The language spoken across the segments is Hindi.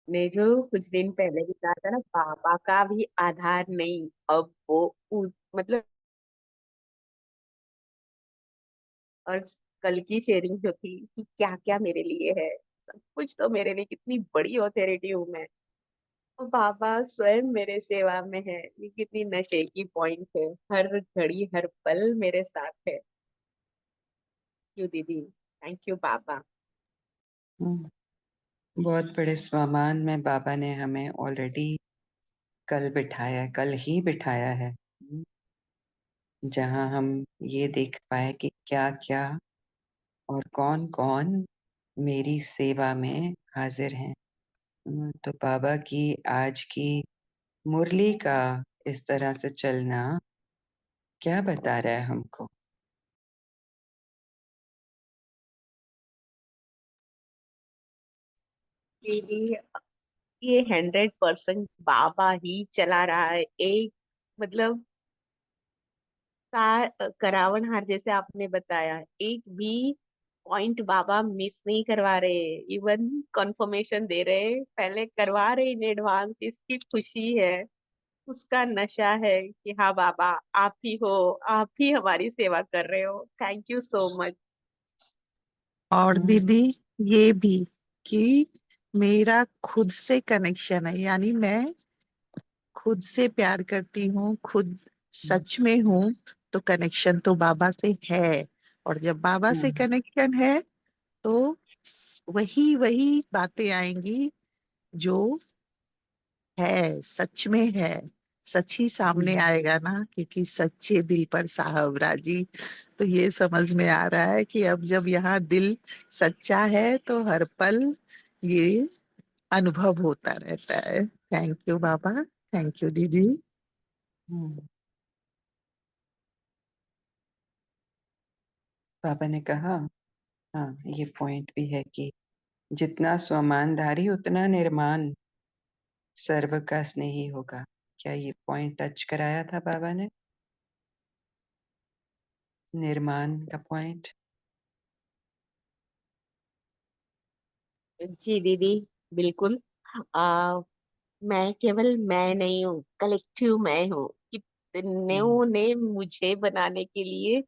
ने जो कुछ दिन पहले भी कहा था ना, पापा का भी आधार नहीं। अब वो मतलब, और कल की शेयरिंग जो थी कि क्या क्या मेरे लिए है, सब कुछ तो मेरे लिए, कितनी बड़ी ऑथोरिटी हूँ मैं। और बाबा स्वयं मेरे सेवा में है, ये कितनी नशे की पॉइंट है, हर घड़ी हर पल मेरे साथ है। क्यों दीदी, थैंक यू बाबा। हम्म, बहुत बड़े स्वमान में बाबा ने हमें ऑलरेडी कल बिठाया है, कल ही बिठाया है। जहां हम ये देख पाए कि क्या क्या और कौन कौन मेरी सेवा में हाजिर हैं। तो बाबा की आज की मुरली का इस तरह से चलना क्या बता रहा है हमको? दीदी, ये 100% बाबा ही चला रहा है। एक मतलब करावन हार जैसे आपने बताया, एक भी पॉइंट बाबा मिस नहीं करवा रहे। इवन कंफर्मेशन दे रहे, पहले करवा रहे इन एडवांस, इसकी खुशी है, उसका नशा है कि हाँ बाबा, आप ही हो, आप ही हमारी सेवा कर रहे हो। Thank you so much. और हम्म, दीदी, ये भी कि मेरा खुद से कनेक्शन है, यानी मैं खुद से प्यार करती हूँ, खुद सच में हूँ, तो कनेक्शन तो बाबा से है। और जब बाबा से हम्म, कनेक्शन है तो वही वही बातें आएंगी जो है, सच में है। सच ही सामने हम्म, आएगा ना, क्योंकि सच्चे दिल पर साहब राजी। तो ये समझ में आ रहा है कि अब जब यहाँ दिल सच्चा है तो हर पल ये अनुभव होता रहता है। Thank you Baba, thank you दीदी। हम्म। बाबा ने कहा, हाँ ये पॉइंट भी है कि जितना स्वमानधारी उतना निर्माण, सर्व का स्नेही होगा। क्या ये पॉइंट टच कराया था बाबा ने, निर्माण का पॉइंट? जी दीदी, बिल्कुल। आ, मैं केवल मैं नहीं हूँ, कलेक्टिव मैं हूँ। हम्म, कितनों ने मुझे बनाने के लिए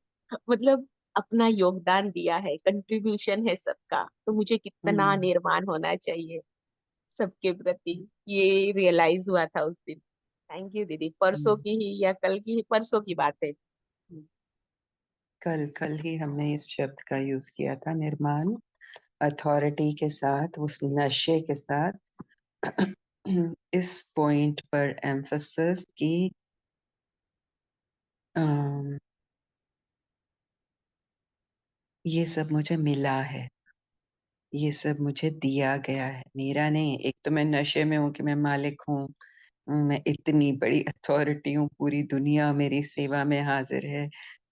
मतलब अपना योगदान दिया है, कंट्रीब्यूशन है सबका, तो मुझे कितना हम्म, निर्माण होना चाहिए सबके प्रति, ये रियलाइज हुआ था उस दिन। थैंक यू दीदी। परसों हम्म। की ही या कल की ही, परसों की बात है। कल कल ही हमने इस शब्द का यूज किया था, निर्माण, अथॉरिटी के साथ, उस नशे के साथ। इस पॉइंट पर एम्फसिस की, अम, ये सब मुझे मिला है, ये सब मुझे दिया गया है, मेरा नहीं। एक तो मैं नशे में हूँ कि मैं मालिक हूँ, मैं इतनी बड़ी अथॉरिटी हूँ, पूरी दुनिया मेरी सेवा में हाजिर है।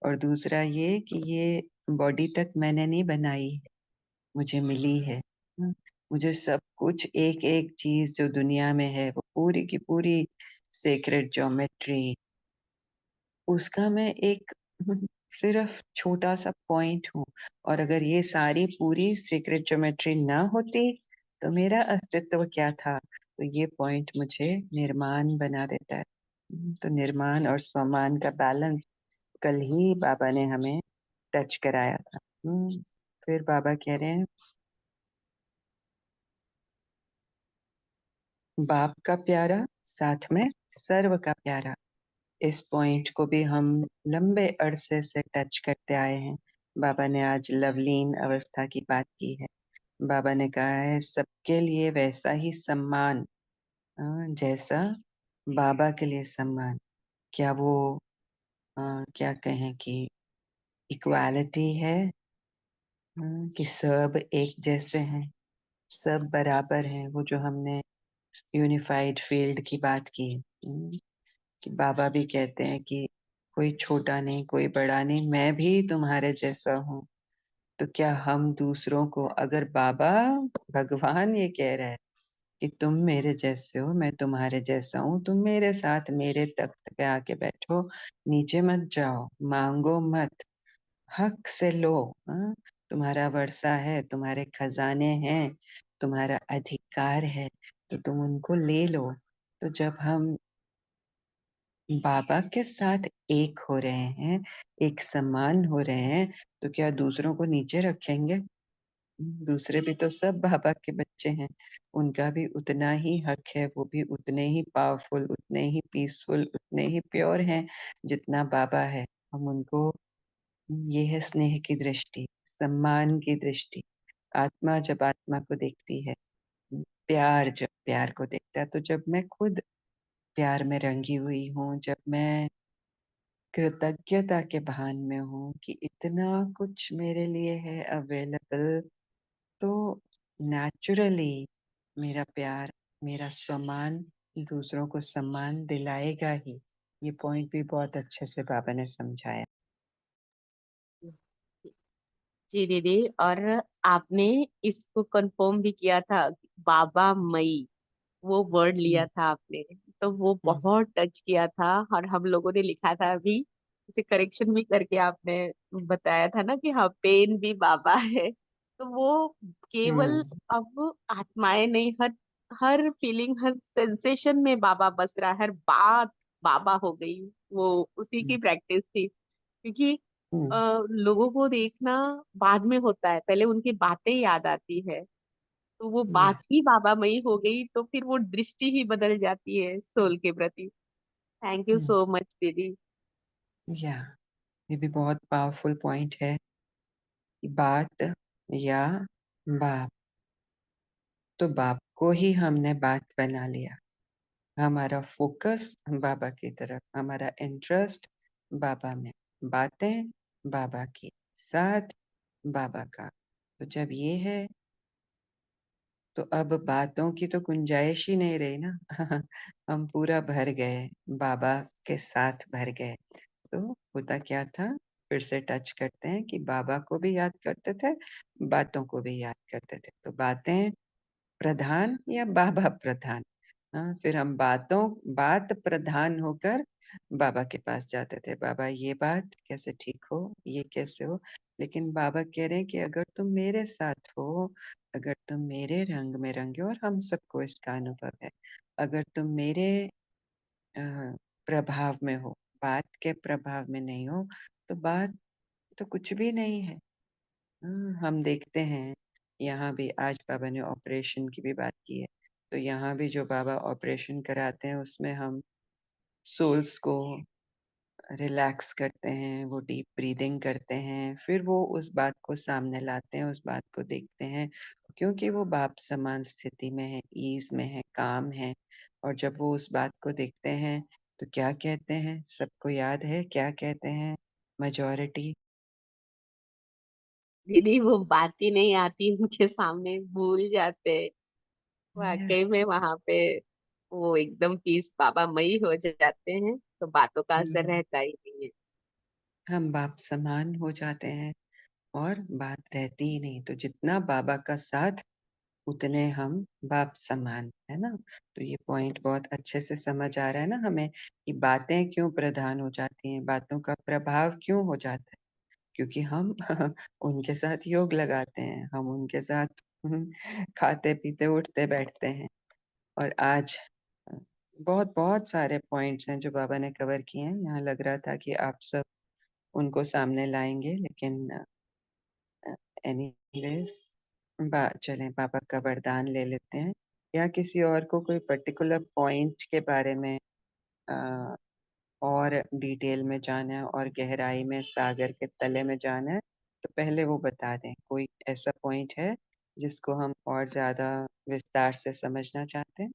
और दूसरा ये कि ये बॉडी तक मैंने नहीं बनाई है, मुझे मिली है। मुझे सब कुछ, एक एक चीज जो दुनिया में है, वो पूरी की पूरी सेक्रेट ज्योमेट्री, उसका मैं एक सिर्फ छोटा सा पॉइंट हूँ। और अगर ये सारी पूरी सीक्रेट ज्योमेट्री ना होती तो मेरा अस्तित्व क्या था? तो ये पॉइंट मुझे निर्माण बना देता है। तो निर्माण और स्वमान का बैलेंस कल ही बाबा ने हमें टच कराया था। फिर बाबा कह रहे हैं, बाप का प्यारा, साथ में सर्व का प्यारा। इस पॉइंट को भी हम लंबे अरसे से टच करते आए हैं। बाबा ने आज लवलीन अवस्था की बात की है। बाबा ने कहा है सबके लिए वैसा ही सम्मान, जैसा बाबा के लिए सम्मान। क्या वो, क्या कहें कि इक्वालिटी है, कि सब एक जैसे हैं, सब बराबर हैं? वो जो हमने यूनिफाइड फील्ड की बात की, कि बाबा भी कहते हैं कि कोई छोटा नहीं, कोई बड़ा नहीं, मैं भी तुम्हारे जैसा हूँ। तो क्या हम दूसरों को, अगर बाबा, भगवान ये कह रहा है कि तुम मेरे जैसे हो, मैं तुम्हारे जैसा हूँ, तुम मेरे साथ मेरे तख्त पे आके बैठो, नीचे मत जाओ, मांगो मत, हक से लो। हाँ? तुम्हारा वर्षा है, तुम्हारे खजाने हैं, तुम्हारा अधिकार है, तो तुम उनको ले लो। तो जब हम बाबा के साथ एक हो रहे हैं, एक समान हो रहे हैं, तो क्या दूसरों को नीचे रखेंगे? दूसरे भी तो सब बाबा के बच्चे हैं। उनका भी उतना ही हक है, वो भी उतने ही पावरफुल, उतने ही पीसफुल, उतने ही प्योर हैं जितना बाबा है। हम उनको, ये है स्नेह की दृष्टि, सम्मान की दृष्टि। आत्मा जब आत्मा को देखती है, प्यार जब प्यार को देखता है, तो जब मैं खुद प्यार में रंगी हुई हूँ, जब मैं कृतज्ञता के भान में हूँ कि इतना कुछ मेरे लिए है अवेलेबल, तो नेचुरली मेरा प्यार, मेरा सम्मान दूसरों को सम्मान दिलाएगा ही। ये पॉइंट भी बहुत अच्छे से बाबा ने समझाया। जी दीदी। और आपने इसको कंफर्म भी किया था, बाबा मई, वो वर्ड लिया हम्म, था आपने, तो वो हम्म, बहुत टच किया था। और हम लोगों ने लिखा था अभी, उसे करेक्शन भी करके आपने बताया था ना कि हाँ, पेन भी बाबा है। तो वो केवल हम्म, अब आत्माएं नहीं, हर हर फीलिंग, हर सेंसेशन में बाबा बस रहा है, हर बात बाबा हो गई। वो उसी की हम्म, प्रैक्टिस थी, क्योंकि हम्म, लोगों को देखना बाद में होता है, पहले उनकी बातें याद आती है। तो वो बात या ही बाबामयी हो गई, तो फिर वो दृष्टि ही बदल जाती है सोल के प्रति। Thank you hmm, so much दीदी। या ये भी बहुत पावरफुल पॉइंट है कि बात या बाप, तो बाप को ही हमने बात बना लिया। हमारा फोकस बाबा की तरफ, हमारा इंटरेस्ट बाबा में, बातें बाबा की, साथ बाबा का। तो जब ये है, तो अब बातों की तो गुंजाइश ही नहीं रही ना। हम पूरा भर गए, बाबा के साथ भर गए। तो होता क्या था, फिर से टच करते हैं कि बाबा को भी याद करते थे, बातों को भी याद करते थे। तो बातें प्रधान या बाबा प्रधान? हाँ, फिर हम बात प्रधान होकर बाबा के पास जाते थे। बाबा ये बात कैसे ठीक हो, ये कैसे हो? लेकिन बाबा कह रहे हैं कि अगर तुम मेरे साथ हो, अगर तुम मेरे रंग में रंगे हो, और हम सबको इसका अनुभव है, अगर तुम मेरे अ, प्रभाव में हो, बात के प्रभाव में नहीं हो, तो बात तो कुछ भी नहीं है। हम देखते हैं, यहाँ भी आज बाबा ने ऑपरेशन की भी बात की है। तो यहाँ भी जो बाबा ऑपरेशन कराते हैं, उसमें हम सोल्स को रिलैक्स करते हैं, वो डीप ब्रीदिंग करते हैं, फिर वो उस बात को सामने लाते हैं, उस बात को देखते हैं, क्योंकि वो बाप समान स्थिति में है, ईज में है, काम है। और जब वो उस बात को देखते हैं, तो क्या कहते हैं? सबको याद है क्या कहते हैं? मेजॉरिटी। दीदी वो बात ही नहीं आती उनके सामने, भूल जाते। वाकई में वहां पे वो एकदम पीस बाबामयी हो जाते हैं, तो बातों का असर रहता ही नहीं है। हम बाप समान हो जाते हैं और बात रहती ही नहीं। तो जितना बाबा का साथ, उतने हम बाप समान, है ना? तो ये पॉइंट बहुत अच्छे से समझ आ रहा है ना हमें कि बातें क्यों प्रधान हो जाती हैं, बातों का प्रभाव क्यों हो जाता है, क्योंकि हम उनके साथ योग लगाते हैं, हम उनके साथ खाते पीते उठते बैठते हैं। और आज बहुत बहुत सारे पॉइंट्स हैं जो बाबा ने कवर किए हैं। यहाँ लग रहा था कि आप सब उनको सामने लाएंगे, लेकिन एनीवेज, चलें पापा का वरदान ले लेते हैं। या किसी और को कोई पर्टिकुलर पॉइंट के बारे में अ, और डिटेल में जाना है और गहराई में सागर के तले में जाना है, तो पहले वो बता दें। कोई ऐसा पॉइंट है जिसको हम और ज्यादा विस्तार से समझना चाहते हैं?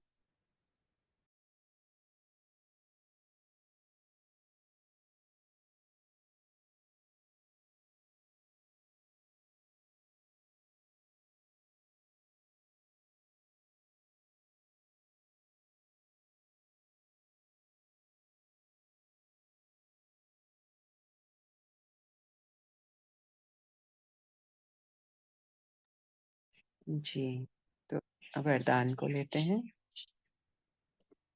जी, तो वरदान को लेते हैं।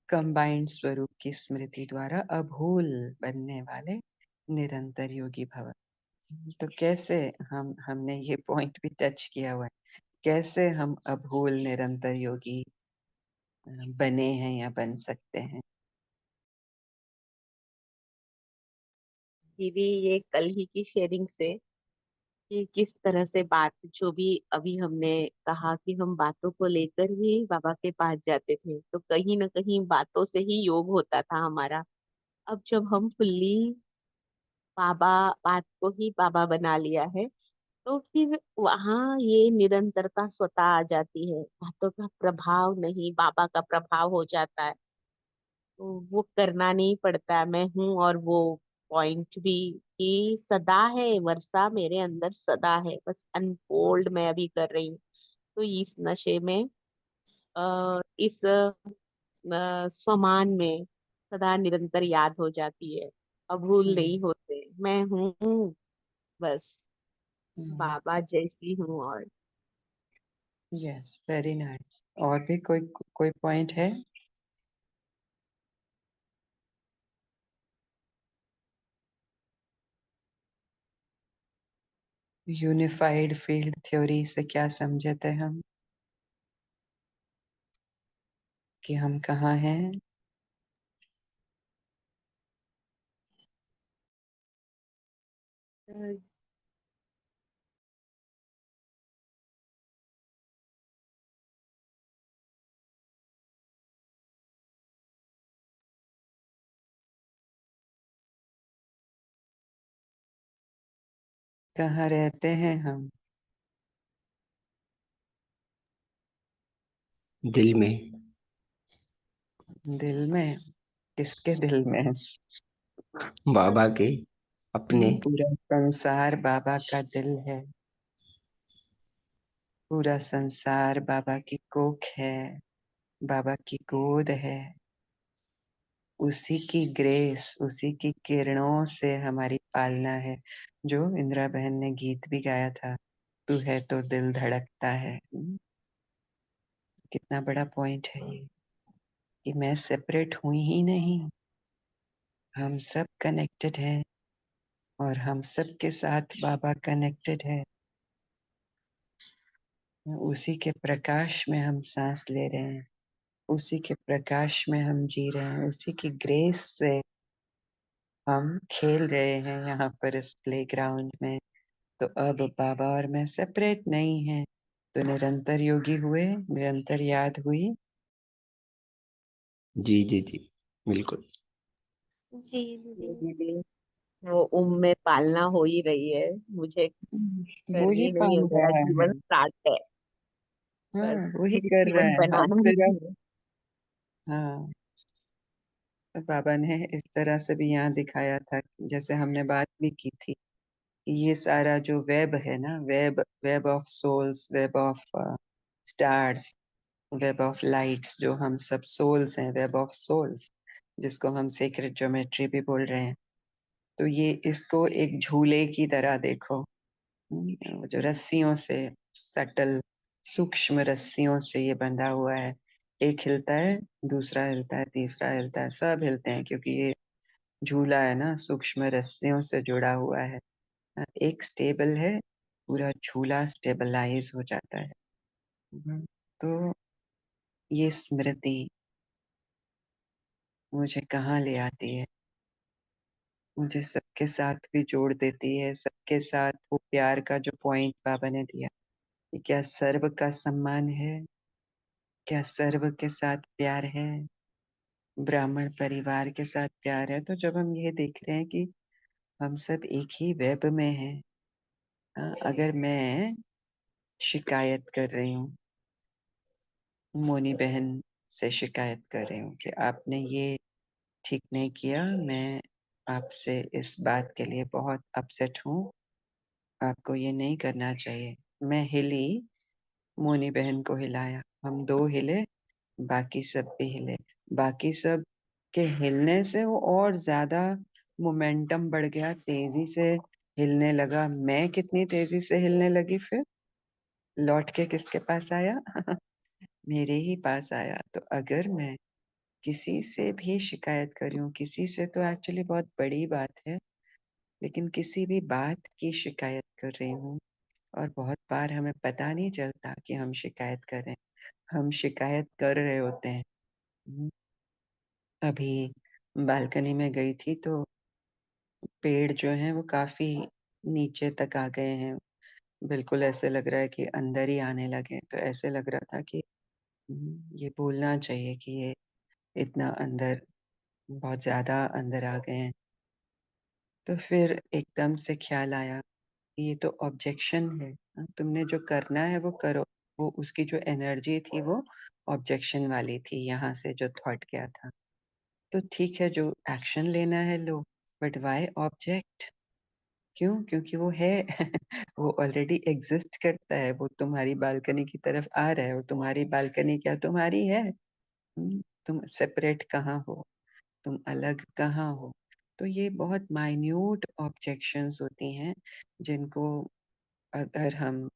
कंबाइंड स्वरूप की स्मृति द्वारा अभूल बनने वाले निरंतर योगी भव। तो कैसे हमने ये पॉइंट भी टच किया हुआ है, कैसे हम अभूल निरंतर योगी बने हैं या बन सकते हैं। दीदी, ये कल ही की शेयरिंग से कि किस तरह से बात, जो भी अभी हमने कहा कि हम बातों को लेकर ही बाबा के पास जाते थे, तो कहीं ना कहीं बातों से ही योग होता था हमारा। अब जब हम फुल्ली बाबा, बात को ही बाबा बना लिया है, तो फिर वहाँ ये निरंतरता स्वतः आ जाती है, बातों का प्रभाव नहीं, बाबा का प्रभाव हो जाता है। तो वो करना नहीं पड़ता, मैं हूँ और वो पॉइंट भी कि सदा है, वर्षा मेरे अंदर सदा है, बस अनफोल्ड मैं अभी कर रही हूँ। तो इस नशे में, इस स्वमान में सदा निरंतर याद हो जाती है, अब भूल नहीं होते, मैं हूँ बस, बाबा जैसी हूँ। और यस, वेरी नाइस। और भी कोई कोई पॉइंट है? यूनिफाइड फील्ड थ्योरी से क्या समझे थे हम कि हम कहाँ हैं? अ, कहाँ रहते हैं हम? दिल में। दिल में? किसके दिल में? बाबा के, अपने। पूरा संसार बाबा का दिल है। पूरा संसार बाबा की कोख है, बाबा की गोद है। उसी की ग्रेस, उसी की किरणों से हमारी पालना है। जो इंदिरा बहन ने गीत भी गाया था, तू है तो दिल धड़कता है। कितना बड़ा पॉइंट है ये, कि मैं सेपरेट हुई ही नहीं, हम सब कनेक्टेड हैं और हम सब के साथ बाबा कनेक्टेड है। उसी के प्रकाश में हम सांस ले रहे हैं, उसी के प्रकाश में हम जी रहे हैं, उसी की ग्रेस से हम खेल रहे हैं यहाँ पर इस प्लेग्राउंड में। तो अब बाबा और मैं सेपरेट नहीं हैं, तो निरंतर योगी हुए, निरंतर याद हुई। जी जी जी, बिल्कुल। जी दीदी, वो में पालना हो ही रही है, मुझे वो ही करनी नहीं है, पाल मेरा रहा है। जीवन स्टार्ट है, हाँ, बस वो ही मुझे कर रहा जीवन है अब बनाना सिर्फ। ही है। हाँ, तो बाबा ने इस तरह से भी यहाँ दिखाया था, जैसे हमने बात भी की थी, कि ये सारा जो वेब है ना, web web of souls, web of stars, web of lights, जो हम सब सोल्स हैं, वेब ऑफ सोल्स, जिसको हम सीक्रेट ज्योमेट्री भी बोल रहे हैं। तो ये इसको एक झूले की तरह देखो। जो रस्सियों से, सटल सूक्ष्म रस्सियों से ये बंधा हुआ है। एक हिलता है, दूसरा हिलता है, तीसरा हिलता है, सब हिलते हैं, क्योंकि ये झूला है ना, सूक्ष्म रस्सियों से जुड़ा हुआ है। एक स्टेबल है, पूरा झूला स्टेबलाइज हो जाता है। तो ये स्मृति मुझे कहाँ ले आती है, मुझे सबके साथ भी जोड़ देती है। सबके साथ वो प्यार का जो पॉइंट बाबा ने दिया, कि क्या सर्व का सम्मान है, क्या सर्व के साथ प्यार है, ब्राह्मण परिवार के साथ प्यार है। तो जब हम ये देख रहे हैं कि हम सब एक ही वेब में हैं, अगर मैं शिकायत कर रही हूँ, मोनी बहन से शिकायत कर रही हूँ कि आपने ये ठीक नहीं किया, मैं आपसे इस बात के लिए बहुत अपसेट हूँ, आपको ये नहीं करना चाहिए। मैं हिली, मोनी बहन को हिलाया, हम दो हिले, बाकी सब भी हिले। बाकी सब के हिलने से वो और ज्यादा मोमेंटम बढ़ गया, तेजी से हिलने लगा। मैं कितनी तेजी से हिलने लगी, फिर लौट के किसके पास आया? मेरे ही पास आया। तो अगर मैं किसी से भी शिकायत कर रही हूँ, किसी से तो एक्चुअली बहुत बड़ी बात है, लेकिन किसी भी बात की शिकायत कर रही हूँ, और बहुत बार हमें पता नहीं चलता कि हम शिकायत कर रहे हैं, हम शिकायत कर रहे होते हैं, हम्म, अभी बालकनी में गई थी तो पेड़ जो हैं वो काफी नीचे तक आ गए हैं। बिल्कुल ऐसे लग रहा है कि अंदर ही आने लगे। तो ऐसे लग रहा था कि ये बोलना चाहिए कि ये इतना अंदर, बहुत ज्यादा अंदर आ गए हैं। तो फिर एकदम से ख्याल आया कि ये तो ऑब्जेक्शन है। तुमने जो करना है वो करो। वो उसकी जो एनर्जी थी वो ऑब्जेक्शन वाली थी, यहाँ से जो थॉट गया था। तो ठीक है, जो एक्शन लेना है लो, बट व्हाई ऑब्जेक्ट? क्यों? क्योंकि वो है वो ऑलरेडी एग्जिस्ट करता है। वो तुम्हारी बालकनी की तरफ आ रहा है और तुम्हारी बालकनी क्या तुम्हारी है? तुम सेपरेट कहाँ हो? तुम अलग कहाँ हो? तो ये बहुत माइन्यूट ऑब्जेक्शंस होती हैं जिनको अगर हम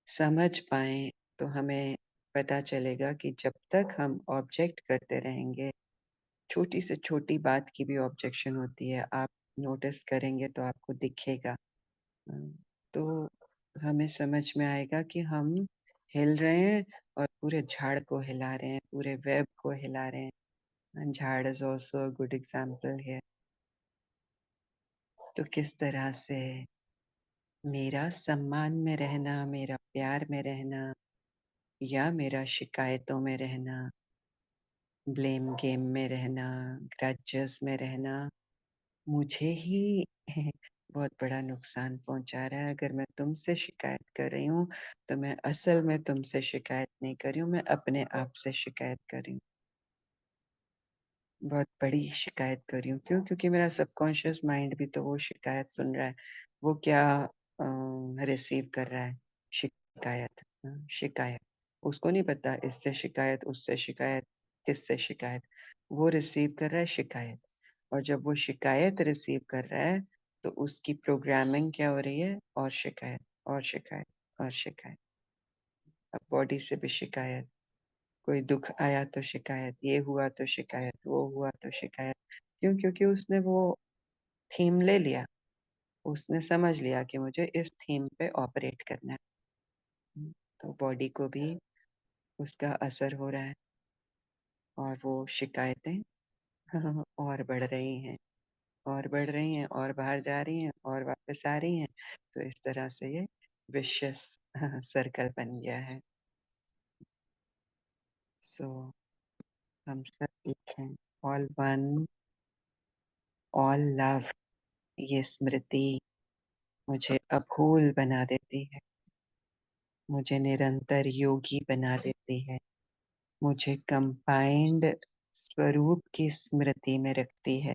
समझ पाए तो हमें पता चलेगा कि जब तक हम ऑब्जेक्ट करते रहेंगे, छोटी से छोटी बात की भी ऑब्जेक्शन होती है। आप नोटिस करेंगे तो आपको दिखेगा। अ, तो हमें समझ में आएगा कि हम हिल रहे हैं और पूरे झाड़ को हिला रहे हैं, पूरे वेब को हिला रहे हैं। झाड़ इज ऑल्सो गुड एग्जाम्पल है। तो किस तरह से मेरा सम्मान में रहना, मेरा प्यार में रहना, या मेरा शिकायतों में रहना, ब्लेम गेम में रहना, ग्रजेस में रहना, मुझे ही बहुत बड़ा नुकसान पहुंचा रहा है। अगर मैं तुमसे शिकायत कर रही हूँ तो मैं असल में तुमसे शिकायत नहीं कर रही हूँ, मैं अपने आप से शिकायत कर रही हूँ। बहुत बड़ी शिकायत कर रही हूँ। क्यों? क्योंकि मेरा सबकॉन्शियस माइंड भी तो वो शिकायत सुन रहा है। वो क्या रिसीव कर रहा है? शिकायत। शिकायत। उसको नहीं पता इससे शिकायत, उससे शिकायत, किससे शिकायत। वो रिसीव कर रहा है शिकायत। और जब वो शिकायत रिसीव कर रहा है तो उसकी प्रोग्रामिंग क्या हो रही है? और शिकायत, और शिकायत, और शिकायत। अब बॉडी से भी शिकायत, कोई दुख आया तो शिकायत, ये हुआ तो शिकायत, वो हुआ तो शिकायत। क्यों? क्योंकि उसने वो थीम ले लिया। उसने समझ लिया कि मुझे इस थीम पे ऑपरेट करना है। तो बॉडी को भी उसका असर हो रहा है और वो शिकायतें और बढ़ रही हैं, और बढ़ रही हैं, और बाहर जा रही हैं, और वापस आ रही हैं। तो इस तरह से ये विशियस सर्कल बन गया है। सो हम सब एक हैं, ऑल वन, ऑल लव। ये स्मृति मुझे अभूल बना देती है, मुझे निरंतर योगी बना देती है, मुझे कंबाइंड स्वरूप की स्मृति में रखती है।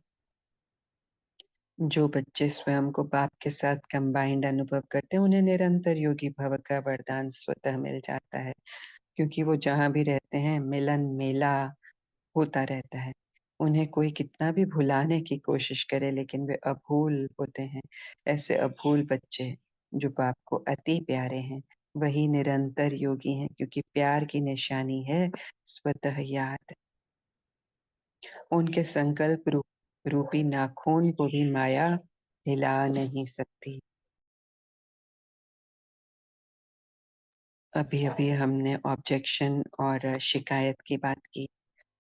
जो बच्चे स्वयं को बाप के साथ कंबाइंड अनुभव करते हैं उन्हें निरंतर योगी भव का वरदान स्वतः मिल जाता है, क्योंकि वो जहाँ भी रहते हैं मिलन मेला होता रहता है। उन्हें कोई कितना भी भुलाने की कोशिश करे लेकिन वे अभूल होते हैं। ऐसे अभूल बच्चे जो बाप को अति प्यारे हैं वही निरंतर योगी हैं, क्योंकि प्यार की निशानी है स्वतः याद। उनके संकल्प रूपी नाखून को भी माया हिला नहीं सकती। अभी अभी हमने ऑब्जेक्शन और शिकायत की बात की,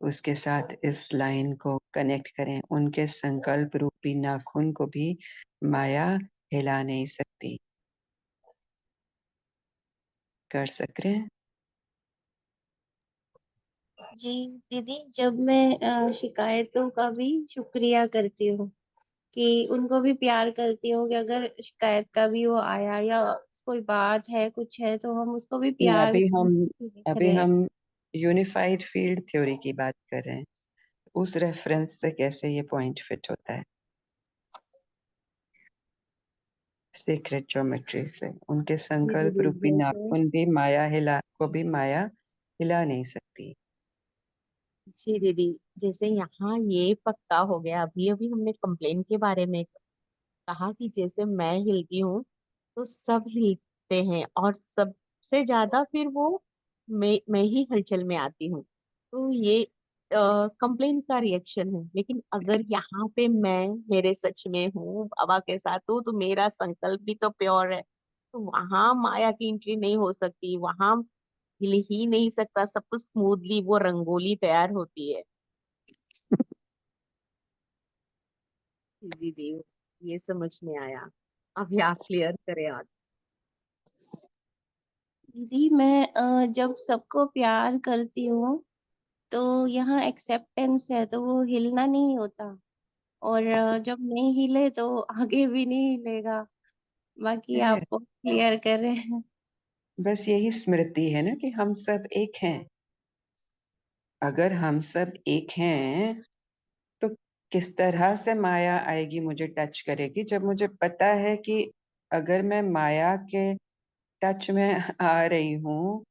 उसके साथ इस लाइन को कनेक्ट करें, उनके संकल्प रूपी नाखून को भी माया हिला नहीं सकती। कर सक रहे हैं? जी दीदी, जब मैं शिकायतों का भी शुक्रिया करती हूँ, कि उनको भी प्यार करती हूँ, कि अगर शिकायत का भी वो आया या कोई बात है, कुछ है, तो हम उसको भी नहीं, प्यार से देख अभी रहे हैं। हम यूनिफाइड फील्ड थ्योरी की बात कर रहे हैं। उस रेफरेंस से कैसे ये पॉइंट फिट होता है? सीक्रेट ज्योमेट्री से उनके जी संकल्प दीदी, रूपी जैसे नाखून भी माया हिला नहीं सकती। जी दीदी, जैसे यहाँ ये पक्का हो गया। अभी अभी हमने कंप्लेन के बारे में कहा कि जैसे मैं हिलती हूँ तो सब हिलते हैं, और सबसे ज्यादा फिर वो मैं ही हलचल में आती हूँ। तो ये कंप्लेन का रिएक्शन है। लेकिन अगर यहाँ पे मैं मेरे सच में हूँ, बाबा के साथ हूँ, तो मेरा संकल्प भी तो प्योर है। तो वहां माया की एंट्री नहीं हो सकती। वहां हिल ही नहीं सकता, सब कुछ स्मूथली वो रंगोली तैयार होती है। दीदी, ये समझ में आया। अभी आप क्लियर करें आज। दीदी मैं जब सबको प्यार करती हूँ तो यहाँ एक्सेप्टेंस है, तो वो हिलना नहीं होता। और जब नहीं हिले तो आगे भी नहीं हिलेगा। बाकी है। आप क्लियर कर रहे हैं। बस यही स्मृति है ना कि हम सब एक हैं। अगर हम सब एक हैं तो किस तरह से माया आएगी, मुझे टच करेगी, जब मुझे पता है कि अगर मैं माया के टच में आ रही हूँ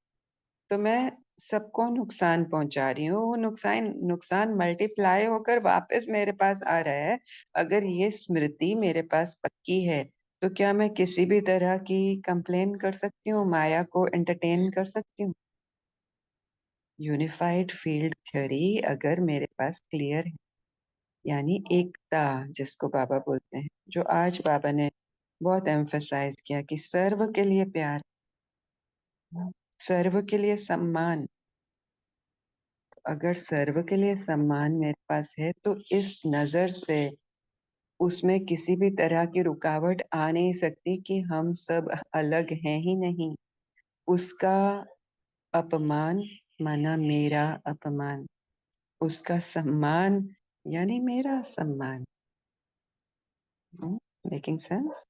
तो मैं सबको नुकसान पहुंचा रही हूँ। वो नुकसान नुकसान मल्टीप्लाई होकर वापस मेरे पास आ रहा है। अगर ये स्मृति मेरे पास पक्की है तो क्या मैं किसी भी तरह की कंप्लेन कर सकती हूँ, माया को एंटरटेन कर सकती हूँ? यूनिफाइड फील्ड थ्योरी अगर मेरे पास क्लियर है, यानी एकता जिसको बाबा बोलते हैं, जो आज बाबा ने बहुत एम्फसाइज किया कि सर्व के लिए प्यार, सर्व के लिए सम्मान। अगर सर्व के लिए सम्मान मेरे पास है तो इस नजर से उसमें किसी भी तरह की रुकावट आ नहीं सकती कि हम सब अलग हैं ही नहीं। उसका अपमान माना मेरा अपमान, उसका सम्मान यानी मेरा सम्मान। Making sense?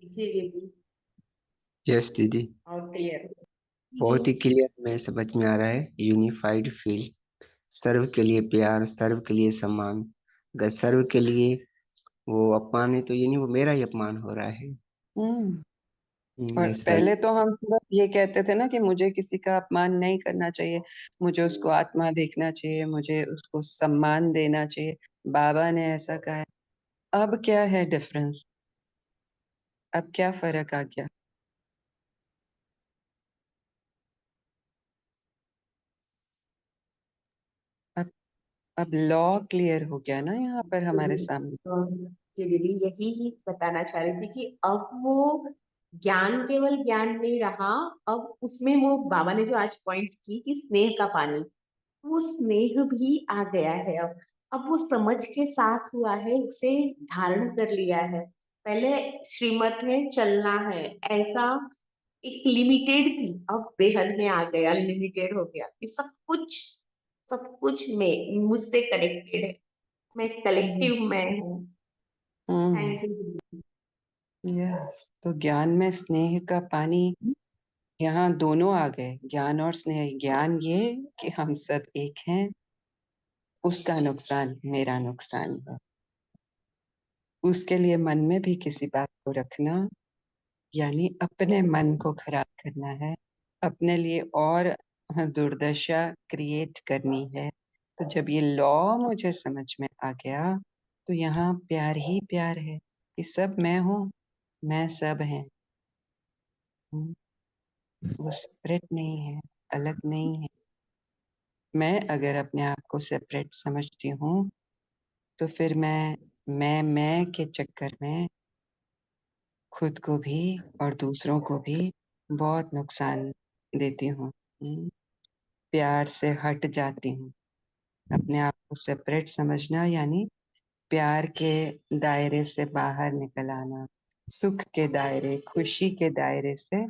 जी दीदी, यस दीदी, और क्लियर। बहुत ही क्लियर में समझ में आ रहा है। यूनिफाइड फील्ड, सर्व के लिए प्यार, सर्व के लिए सम्मान। अगर सर्व के लिए वो अपमान है तो ये नहीं, वो मेरा ही अपमान हो रहा है। हम्म। और इस बार पहले तो हम सिर्फ ये कहते थे ना कि मुझे किसी का अपमान नहीं करना चाहिए, मुझे उसको आत्मा देखना चाहिए, मुझे उसको सम्मान देना चाहिए। बाबा ने ऐसा कहा है। अब क्या है डिफरेंस? अब क्या फर्क आ गया? अब अब लॉ क्लियर हो गया ना यहाँ पर हमारे सामने। जी दीदी, यही बताना चाह रही थी कि अब वो ज्ञान केवल ज्ञान नहीं रहा। अब उसमें वो बाबा ने जो आज पॉइंट की कि स्नेह का पानी, वो स्नेह भी आ गया है। अब वो समझ के साथ हुआ है, उसे धारण कर लिया है। पहले श्रीमत में चलना है ऐसा एक लिमिटेड थी, अब बेहद में आ गया, अनलिमिटेड हो गया कि सब कुछ में मुझसे कनेक्टेड है। मैं हम्म। कलेक्टिव मैं हूँ। हम्म। Thank you. यस, तो ज्ञान में स्नेह का पानी, यहाँ दोनों आ गए, ज्ञान और स्नेह। ज्ञान ये कि हम सब एक हैं, उसका नुकसान मेरा नुकसान है। उसके लिए मन में भी किसी बात को रखना यानी अपने मन को खराब करना है, अपने लिए और दुर्दशा क्रिएट करनी है। तो जब ये लॉ मुझे समझ में आ गया तो यहाँ प्यार ही प्यार है कि सब मैं हूँ, मैं सब है। वो सेपरेट नहीं है, अलग नहीं है। मैं अगर अपने आप को सेपरेट समझती हूँ तो फिर मैं के चक्कर में खुद को भी और दूसरों को भी बहुत नुकसान देती हूँ। प्यार से हट जाती हूँ। अपने आप को सेपरेट समझना यानी प्यार के दायरे से बाहर निकल आना, सुख के दायरे, खुशी के दायरे से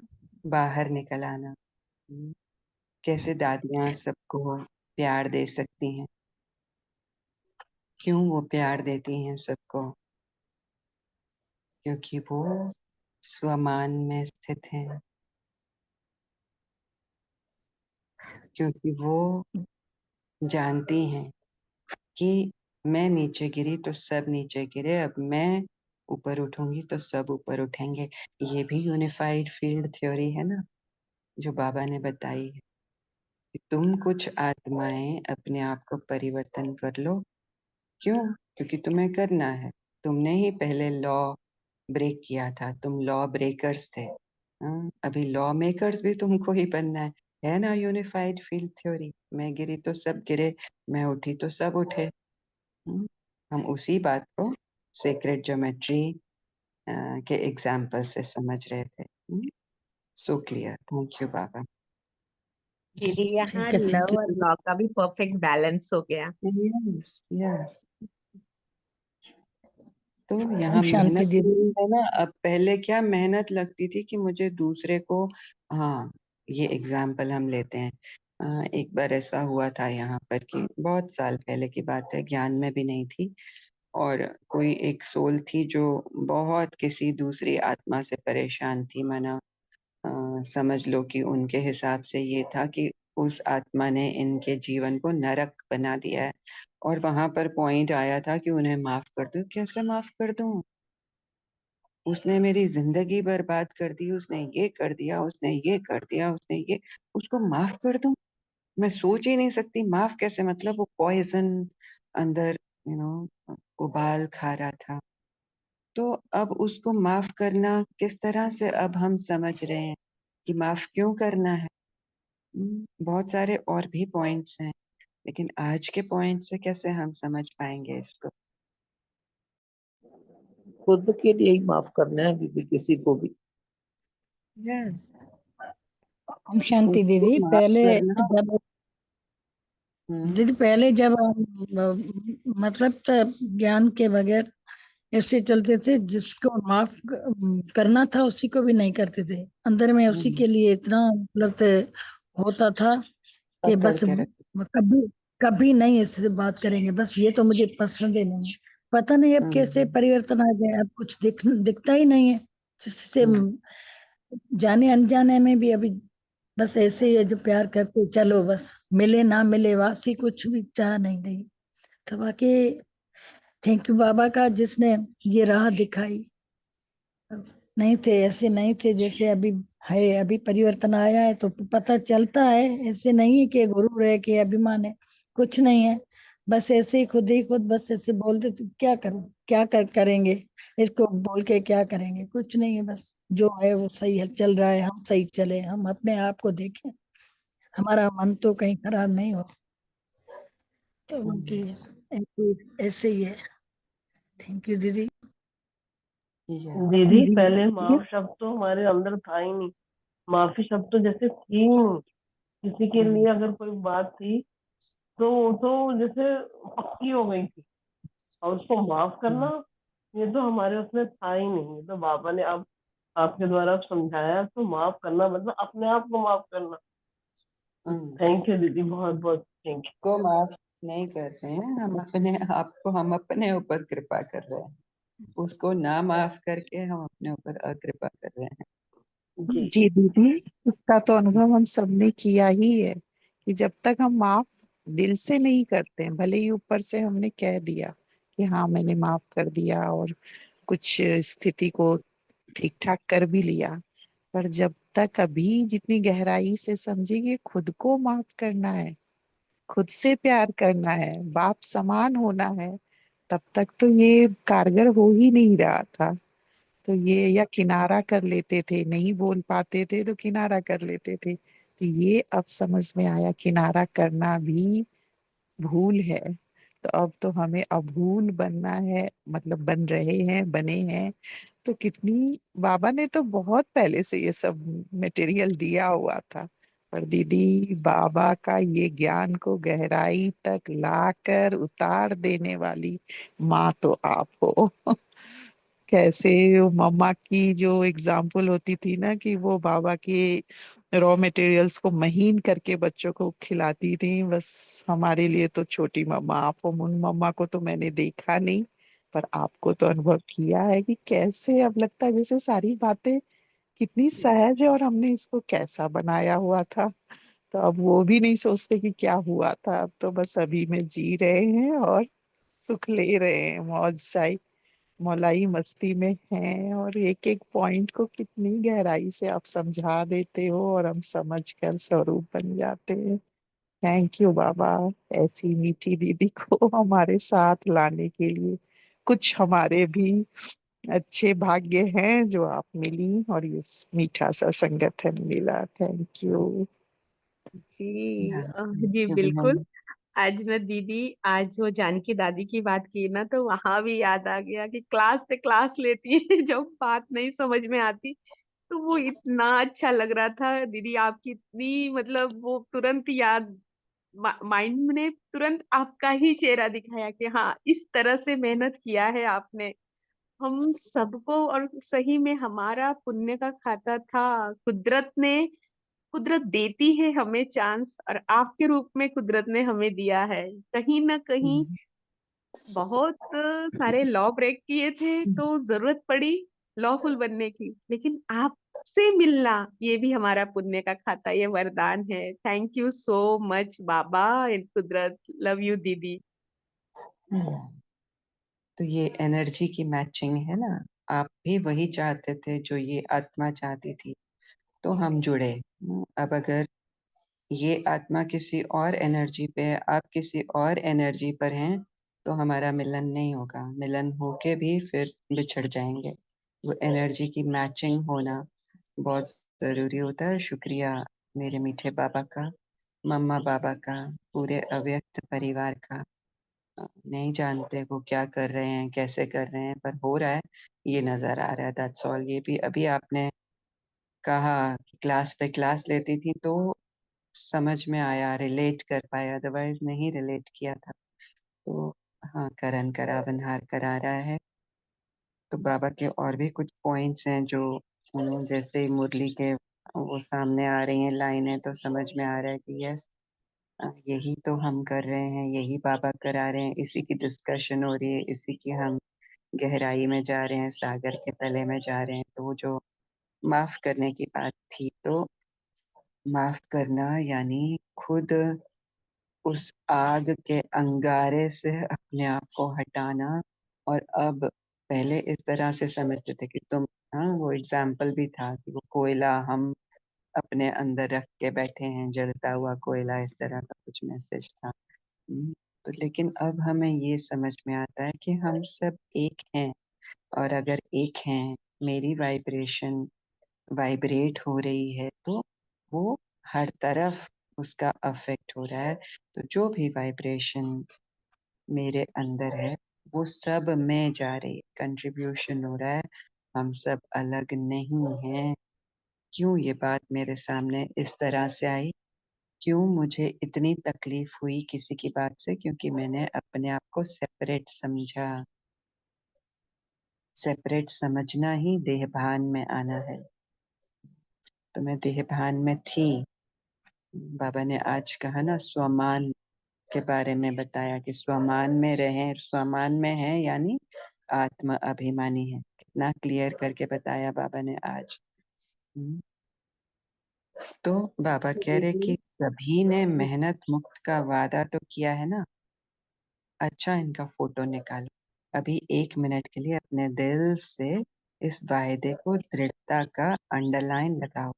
बाहर निकल आना। कैसे दादियां सबको प्यार दे सकती हैं? क्यों वो प्यार देती हैं सबको? क्योंकि वो स्वमान में स्थित हैं, क्योंकि वो जानती हैं कि मैं नीचे गिरी तो सब नीचे गिरे, अब मैं ऊपर उठूंगी तो सब ऊपर उठेंगे। ये भी यूनिफाइड फील्ड थ्योरी है ना, जो बाबा ने बताई है कि तुम कुछ आत्माएं अपने आप को परिवर्तन कर लो। क्यों? क्योंकि तुम्हें करना है। तुमने ही पहले लॉ ब्रेक किया था, तुम लॉ ब्रेकर्स थे। हाँ, अभी लॉ मेकर्स भी तुमको ही बनना है ना? यूनिफाइड फील्ड थ्योरी, मैं गिरी तो सब गिरे, मैं उठी तो सब उठे। हम उसी बात को सेक्रेट ज्योमेट्री के एग्जाम्पल से समझ रहे थे। So clear, thank you Baba. दीदी यहाँ ठीक है, थैंक लव यू और दीदी। लॉ का भी परफेक्ट बैलेंस हो गया। Yes yes. तो ओम यहाँ शांति मेहनत दीदी। है ना। अब पहले क्या मेहनत लगती थी कि मुझे दूसरे को, हाँ, ये एग्जाम्पल हम लेते हैं। एक बार ऐसा हुआ था यहाँ पर कि बहुत साल पहले की बात है, ज्ञान में भी नहीं थी, और कोई एक सोल थी जो बहुत किसी दूसरी आत्मा से परेशान थी। माना समझ लो कि उनके हिसाब से ये था कि उस आत्मा ने इनके जीवन को नरक बना दिया है, और वहां पर पॉइंट आया था कि उन्हें माफ कर दूं। कैसे माफ कर दूं? उसने मेरी जिंदगी बर्बाद कर दी, उसने ये कर दिया, उसने ये कर दिया, उसने ये, उसको माफ कर दूं? मैं सोच ही नहीं सकती माफ कैसे, मतलब वो पॉइजन अंदर, उबाल खा रहा था। तो अब उसको माफ करना किस तरह से, अब हम समझ रहे हैं कि माफ क्यों करना है। बहुत सारे और भी पॉइंट्स हैं, लेकिन आज के पॉइंट्स पे कैसे हम समझ पाएंगे इसको। खुद के लिए ही माफ करना है दीदी, किसी को भी। यस। ओम शांति उसको दीदी। माफ करना। पहले जब हम मतलब ज्ञान के बगैर ऐसे चलते थे, जिसको माफ करना था उसी को भी नहीं करते थे। अंदर में उसी के लिए इतना मतलब होता था कि पकड़ बस के रख। कभी कभी नहीं इससे बात करेंगे, बस ये तो मुझे पसंद ही नहीं है। पता नहीं अब कैसे परिवर्तन आ गया, अब कुछ दिखता ही नहीं है जिससे जाने अनजाने में भी अभी बस ऐसे ही है, जो प्यार करते चलो, बस मिले ना मिले वापसी कुछ भी चाह नहीं रही। तो बाकी थैंक यू बाबा का, जिसने ये राह दिखाई। नहीं थे ऐसे, नहीं थे जैसे अभी है। अभी परिवर्तन आया है तो पता चलता है। ऐसे नहीं है कि गुरु है कि अभिमान है, कुछ नहीं है। बस ऐसे ही खुद ही खुद बस ऐसे बोलते थे, क्या करूं, क्या करेंगे इसको बोल के, क्या करेंगे, कुछ नहीं है। बस जो है वो सही है, चल रहा है, हम सही चले, हम अपने आप को देखें, हमारा मन तो कहीं खराब नहीं हो। तो उनकी ऐसे ऐसे ही है। थैंक यू दीदी। दीदी पहले माफ शब्द तो हमारे अंदर था ही नहीं, माफी शब्द तो जैसे थी ही नहीं। किसी के लिए अगर कोई बात थी तो वो तो जैसे पक्की हो गई थी, और उसको माफ करना ये तो हमारे उसमें था ही नहीं। तो बाबा ने अब आपके द्वारा समझाया, तो माफ करना मतलब अपने आप को माफ करना। थैंक यू दीदी, बहुत बहुत थैंक यू। को माफ नहीं कर रहे हैं हम, अपने आप को हम अपने ऊपर कृपा कर रहे हैं, उसको ना माफ करके हम अपने ऊपर अकृपा कर रहे हैं। जी जी दीदी, इसका तो अनुभव हम सबने किया ही है कि जब तक हम माफ दिल से नहीं करते हैं, भले ही ऊपर से हमने कह दिया कि हाँ मैंने माफ कर दिया और कुछ स्थिति को ठीक ठाक कर भी लिया, पर जब तक अभी जितनी गहराई से समझेंगे खुद को माफ करना है, खुद से प्यार करना है, बाप समान होना है, तब तक तो ये कारगर हो ही नहीं रहा था। तो ये या किनारा कर लेते थे, नहीं बोल पाते थे तो किनारा कर लेते थे। तो ये अब समझ में आया, किनारा करना भी भूल है। तो अब तो हमें अभूल बनना है, मतलब बन रहे हैं, बने हैं। तो कितनी, बाबा ने तो बहुत पहले से ये सब मटेरियल दिया हुआ था, पर दीदी बाबा का ये ज्ञान को गहराई तक लाकर उतार देने वाली माँ तो आप हो। कैसे वो मम्मा की जो एग्जाम्पल होती थी ना, कि वो बाबा के रॉ मटेरियल्स को महीन करके बच्चों को खिलाती थी, बस हमारे लिए तो छोटी मम्मा आप हो। उन मम्मा को तो मैंने देखा नहीं, पर आपको तो अनुभव किया है कि कैसे अब लगता है जैसे सारी बातें कितनी सहज है और हमने इसको कैसा बनाया हुआ था। तो अब वो भी नहीं सोचते कि क्या हुआ था, अब तो बस अभी में जी रहे हैं और सुख ले रहे हैं, मौज साई मौलाई मस्ती में हैं, और एक एक पॉइंट को कितनी गहराई से आप समझा देते हो और हम समझ कर स्वरूप बन जाते हैं। थैंक यू बाबा, ऐसी मीठी दीदी को हमारे साथ लाने के लिए। कुछ हमारे भी अच्छे भाग्य हैं जो आप मिली और ये मीठा सा संगठन मिला। Thank you. जी जी थैंक यू बिल्कुल। बहन। आज ना दीदी, आज वो जानकी दादी की बात की ना, तो वहां भी याद आ गया कि क्लास पे क्लास लेती है जब बात नहीं समझ में आती, तो वो इतना अच्छा लग रहा था दीदी, आपकी इतनी मतलब वो तुरंत याद माइंड ने तुरंत आपका ही चेहरा दिखाया कि हाँ, इस तरह से मेहनत किया है आपने हम सबको। और सही में हमारा पुण्य का खाता था। कुदरत देती है हमें चांस, और आपके रूप में कुदरत ने हमें दिया है। कहीं ना कहीं बहुत सारे लॉ ब्रेक किए थे तो जरूरत पड़ी लॉफुल बनने की, लेकिन आपसे मिलना ये भी हमारा पुण्य का खाता, ये वरदान है। Thank you so much Baba and कुदरत। लव यू दीदी। तो ये एनर्जी की मैचिंग है ना, आप भी वही चाहते थे जो ये आत्मा चाहती थी, तो हम जुड़े। अब अगर ये आत्मा किसी और एनर्जी पे है, आप किसी और एनर्जी पर हैं, तो हमारा मिलन नहीं होगा। मिलन होके भी फिर बिछड़ जाएंगे। वो एनर्जी की मैचिंग होना बहुत जरूरी होता है। शुक्रिया मेरे मीठे बाबा का, मम्मा बाबा का, पूरे अव्यक्त परिवार का। नहीं जानते वो क्या कर रहे हैं, कैसे कर रहे हैं, पर हो रहा है, ये नजर आ रहा है। That's all. ये भी अभी आपने कहा कि क्लास पे क्लास लेती थी तो समझ में आया, रिलेट कर पाया, अदरवाइज नहीं रिलेट किया था। तो हाँ, करन करावनहार करा रहा है। तो बाबा के और भी कुछ पॉइंट्स हैं जो जैसे मुरली के वो सामने आ रही हैं लाइनें, तो समझ में आ रहा है कि यस, यही तो हम कर रहे हैं, यही बाबा करा रहे हैं, इसी की डिस्कशन हो रही है, इसी की हम गहराई में जा रहे हैं, सागर के तले में जा रहे हैं। तो वो जो माफ करने की बात थी, तो माफ करना यानी खुद उस आग के अंगारे से अपने आप को हटाना। और अब पहले इस तरह से समझते थे कि तुम, हाँ, वो एग्जाम्पल भी था कि वो कोयला हम अपने अंदर रख के बैठे हैं, जलता हुआ कोयला, इस तरह का कुछ मैसेज था। तो लेकिन अब हमें ये समझ में आता है कि हम सब एक हैं। और अगर एक हैं, मेरी वाइब्रेशन वाइब्रेट हो रही है, तो वो हर तरफ उसका अफेक्ट हो रहा है। तो जो भी वाइब्रेशन मेरे अंदर है, वो सब में जा रही है, कंट्रीब्यूशन हो रहा है। हम सब अलग नहीं हैं। क्यों ये बात मेरे सामने इस तरह से आई, क्यों मुझे इतनी तकलीफ हुई किसी की बात से? क्योंकि मैंने अपने आप को सेपरेट समझा। सेपरेट समझना ही देहभान में आना है। तो मैं देहभान में थी। बाबा ने आज कहा ना, स्वमान के बारे में बताया कि स्वमान में रहें। स्वमान में है यानी आत्म अभिमानी है। कितना क्लियर करके बताया बाबा ने आज। हम्म, तो बाबा कह रहे दीदी कि सभी ने मेहनत मुक्त का वादा तो किया है ना। अच्छा, इनका फोटो निकालो। अभी 1 मिनट के लिए अपने दिल से इस वायदे को दृढ़ता का अंडरलाइन लगाओ,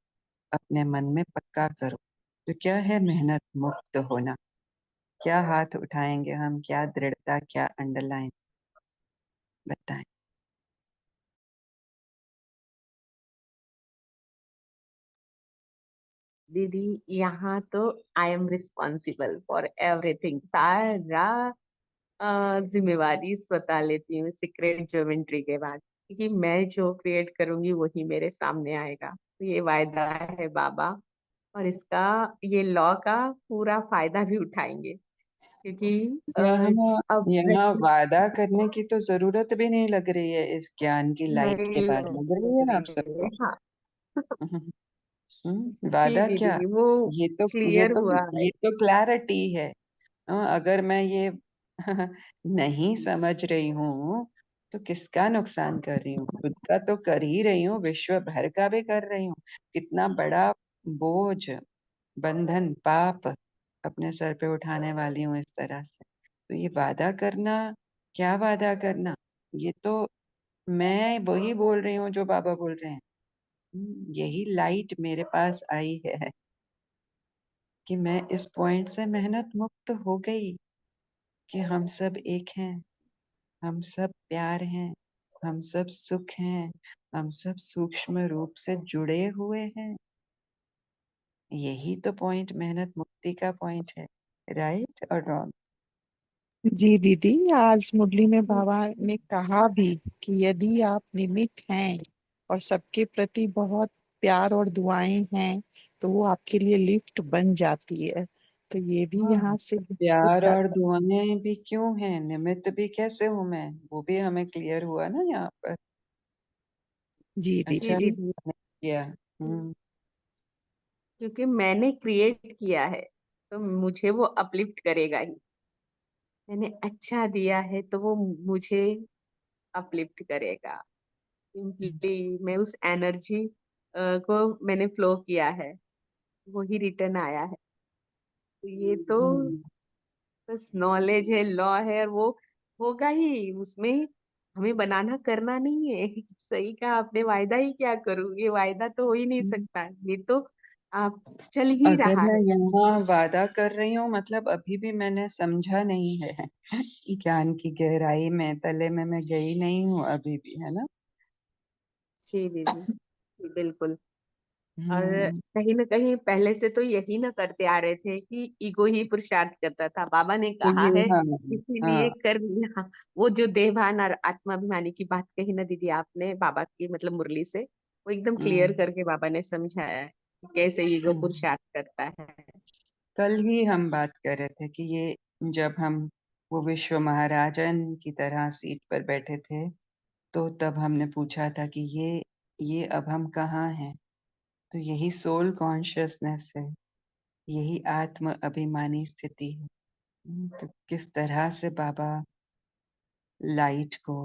अपने मन में पक्का करो। तो क्या है मेहनत मुक्त होना? क्या हाथ उठाएंगे हम? क्या दृढ़ता, क्या अंडरलाइन? बताएं। दीदी यहाँ तो I am responsible for everything. सारा जिम्मेवारी स्वतः लेती हूँ सीक्रेट ज्योमेट्री के बाद, क्योंकि मैं जो क्रिएट करूंगी वही मेरे सामने आएगा। तो ये वायदा है बाबा, और इसका ये लॉ का पूरा फायदा भी उठाएंगे, क्योंकि यहाँ अब यहाँ वादा करने की तो जरूरत भी नहीं लग रही है। इस ज्ञान की लाइट के नहीं बाद लग रही लग है आप रही है। सबको? हाँ जी वादा क्या? दीदी, वो ये तो ये क्लियर तो हुआ है। ये तो क्लैरिटी है। अगर मैं ये नहीं समझ रही हूँ, तो किसका नुकसान कर रही हूँ? खुद का तो कर ही रही हूँ, विश्व भर का भी कर रही हूँ। कितना बड़ा बोझ, बंधन, पाप अपने सर पे उठाने वाली हूँ इस तरह से। तो ये वादा करना, क्या वादा करना? ये तो मैं वही बोल रही हूँ जो बाबा बोल रहे हैं। यही लाइट मेरे पास आई है कि मैं इस पॉइंट से मेहनत मुक्त हो गई, कि हम सब एक हैं, हम सब प्यार हैं, हम सब सुख हैं, हम सब सूक्ष्म रूप से जुड़े हुए हैं। यही तो पॉइंट मेहनत मुक्ति का पॉइंट है। राइट और रॉन्ग? जी दीदी, आज मुरली में बाबा ने कहा भी कि यदि आप निमित्त हैं और सबके प्रति बहुत प्यार और दुआएं हैं तो वो आपके लिए लिफ्ट बन जाती है। तो ये भी हाँ, यहाँ से प्यार और दुआएं भी क्यों हैं, निमित्त भी कैसे हूं मैं, वो भी हमें क्लियर हुआ ना यहाँ पर। जी जी अच्छा दीदी। भी दीदी, आपने किया। हम्म। क्योंकि मैंने क्रिएट किया है तो मुझे वो अपलिफ्ट करेगा ही। मैंने अच्छा दिया है तो वो मुझे अपलिफ्ट करेगा। सिंपली मैं उस एनर्जी को मैंने फ्लो किया है, वो ही रिटर्न आया है। तो ये तो हम्म। बस नॉलेज है, लॉ है, और वो होगा ही उसमें। हमें बनाना करना नहीं है। सही कहा आपने, वायदा ही क्या करूं, ये वायदा तो हो ही नहीं सकता, ये तो आप चल ही अगर रहा मैं है। यहाँ वादा कर रही हूँ मतलब अभी भी मैंने समझा नहीं है ज्ञान की गहराई में, तले में मैं गई नहीं हूँ अभी भी, है ना। जी दीदी, जी, बिल्कुल। और हम्म। कहीं ना कहीं पहले से तो यही ना करते आ रहे थे कि ईगो ही पुरुषार्थ करता था। बाबा ने तो कहा ये, है हाँ। इसीलिए हाँ। कर लिया। वो जो देहभान और आत्माभिमानी की बात कही ना दीदी आपने, बाबा की मतलब मुरली से, वो एकदम क्लियर हम्म। करके बाबा ने समझाया है कि कैसे ईगो हम्म। पुरुषार्थ करता है। कल ही हम बात कर रहे थे कि ये जब हम वो विश्व महाराजन की तरह सीट पर बैठे थे, तो तब हमने पूछा था कि ये अब हम कहाँ हैं। तो यही सोल कॉन्शियसनेस है, यही आत्म अभिमानी स्थिति है। तो किस तरह से बाबा लाइट को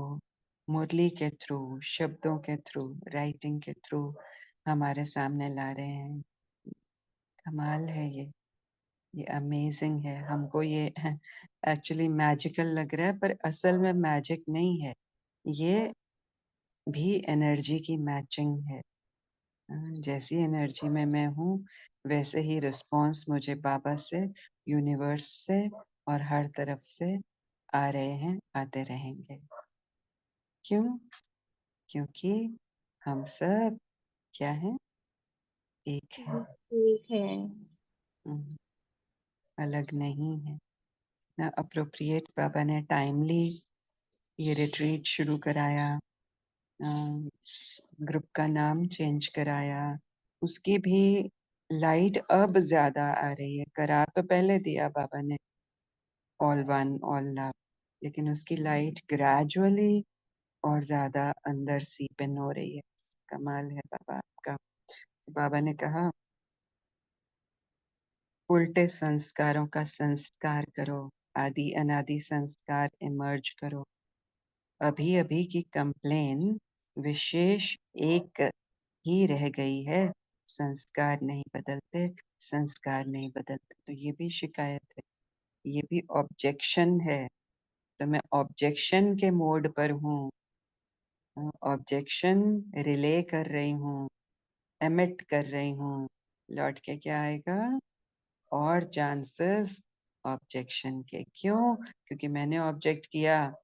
मुरली के थ्रू, शब्दों के थ्रू, राइटिंग के थ्रू हमारे सामने ला रहे हैं। कमाल है ये अमेजिंग है। हमको ये एक्चुअली मैजिकल लग रहा है, पर असल में मैजिक नहीं है, ये भी एनर्जी की मैचिंग है। जैसी एनर्जी में मैं हूँ वैसे ही रिस्पॉन्स मुझे बाबा से, यूनिवर्स से और हर तरफ से आ रहे हैं, आते रहेंगे। क्यों? क्योंकि हम सब क्या हैं, एक हैं। ठीक है। हम्म, अलग नहीं है ना। अप्रोप्रिएट बाबा ने टाइमली ये रिट्रीट शुरू कराया, ग्रुप का नाम चेंज कराया, उसकी भी लाइट अब ज्यादा आ रही है। करा तो पहले दिया बाबा ने, ऑल वन ऑल लव, लेकिन उसकी लाइट ग्रेजुअली और ज्यादा अंदर सीपन हो रही है। कमाल है बाबा आपका। बाबा ने कहा उल्टे संस्कारों का संस्कार करो, आदि अनादि संस्कार इमर्ज करो। अभी अभी की कंप्लेन विशेष एक ही रह गई है, संस्कार नहीं बदलते, संस्कार नहीं बदलते। तो ये भी शिकायत है, ये भी ऑब्जेक्शन है। तो मैं ऑब्जेक्शन के मोड पर हूँ, ऑब्जेक्शन रिले कर रही हूँ, एमिट कर रही हूँ। लौट के क्या आएगा? और चांसेस ऑब्जेक्शन के। क्यों? क्योंकि मैंने ऑब्जेक्ट किया,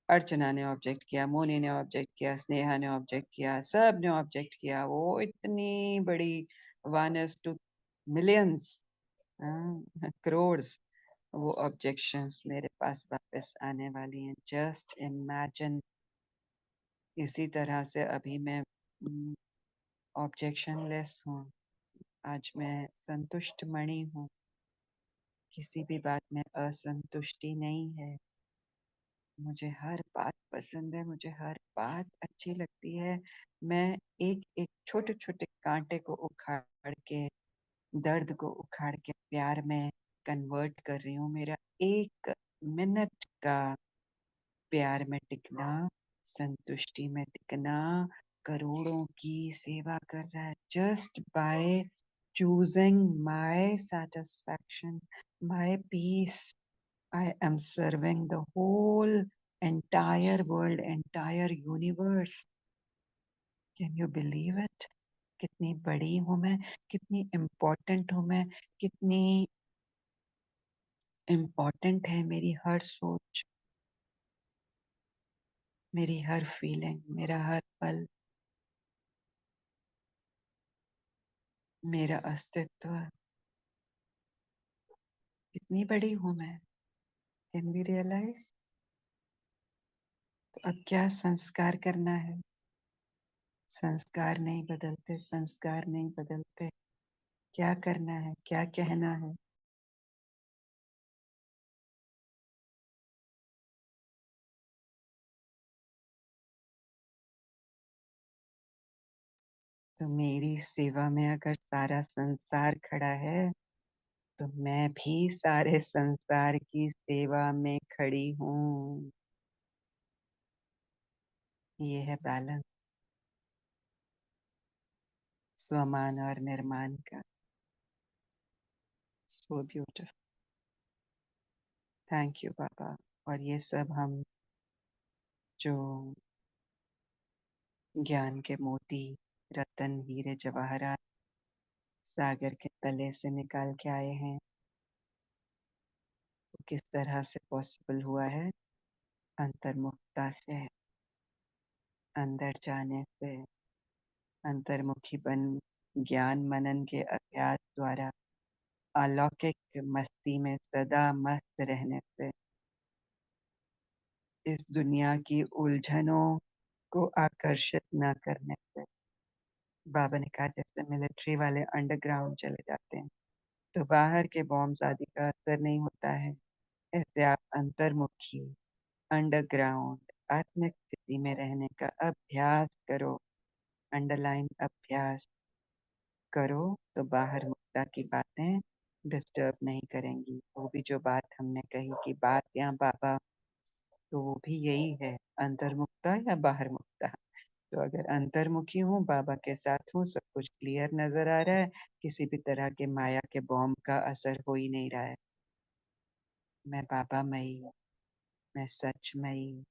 अर्चना ने ऑब्जेक्ट किया, मोनी ने ऑब्जेक्ट किया, स्नेहा ने ऑब्जेक्ट किया, सब ने ऑब्जेक्ट किया। वो इतनी बड़ी 1:2 मिलियंस, करोड़ वो ऑब्जेक्शंस मेरे पास वापस आने वाली हैं। Just imagine. इसी तरह से अभी मैं ऑब्जेक्शन लेस हूँ। आज मैं संतुष्ट मणि हूँ, किसी भी बात में असंतुष्टि नहीं है। मुझे हर बात पसंद है, मुझे हर बात अच्छी लगती है। मैं एक एक छोटे छोटे कांटे को उखाड़ के, दर्द को उखाड़ के प्यार में कन्वर्ट कर रही हूँ। मेरा 1 मिनट का प्यार में टिकना, संतुष्टि में टिकना, करोड़ों की सेवा कर रहा है। Just by choosing my satisfaction, my peace, I am serving the whole entire world, entire universe. Can you believe it? कितनी बड़ी हूँ मैं, कितनी इम्पोर्टेंट हूँ मैं, कितनी इम्पोर्टेंट है मेरी हर सोच, मेरी हर फीलिंग, मेरा हर पल, मेरा अस्तित्व। कितनी बड़ी हूँ मैं। Can we realize? तो अब क्या संस्कार करना है? संस्कार नहीं बदलते, संस्कार नहीं बदलते। क्या करना है, क्या कहना है? तो मेरी सेवा में अगर सारा संसार खड़ा है, तो मैं भी सारे संसार की सेवा में खड़ी हूँ। ये है बैलेंस स्वमान और निर्माण का। So beautiful. थैंक यू बाबा। और ये सब हम जो ज्ञान के मोती, रतन, हीरे, जवाहरात सागर के तले से निकाल के आए हैं, तो किस तरह से पॉसिबल हुआ है? अंतर्मुखता से, अंदर जाने से, अंतर्मुखी बन ज्ञान मनन के अभ्यास द्वारा अलौकिक मस्ती में सदा मस्त रहने से, इस दुनिया की उलझनों को आकर्षित न करने से। बाबा ने कहा जैसे मिलिट्री वाले अंडरग्राउंड चले जाते हैं तो बाहर के बॉम्ब्स आदि का असर नहीं होता है, ऐसे आप अंतर्मुखी अंडरग्राउंड आत्मिक स्थिति में रहने का अभ्यास करो। अंडरलाइन अभ्यास करो तो बाहर मुक्ता की बातें डिस्टर्ब नहीं करेंगी। वो भी जो बात हमने कही कि बात यहाँ बाबा, तो वो भी यही है, अंतर्मुक्ता या बाहर मुक्ता। तो अगर अंतर्मुखी हूँ, बाबा के साथ हूँ, सब कुछ क्लियर नजर आ रहा है, किसी भी तरह के माया के बॉम्ब का असर हो ही नहीं रहा है। मैं बाबा मई हूँ, मैं सचमयी,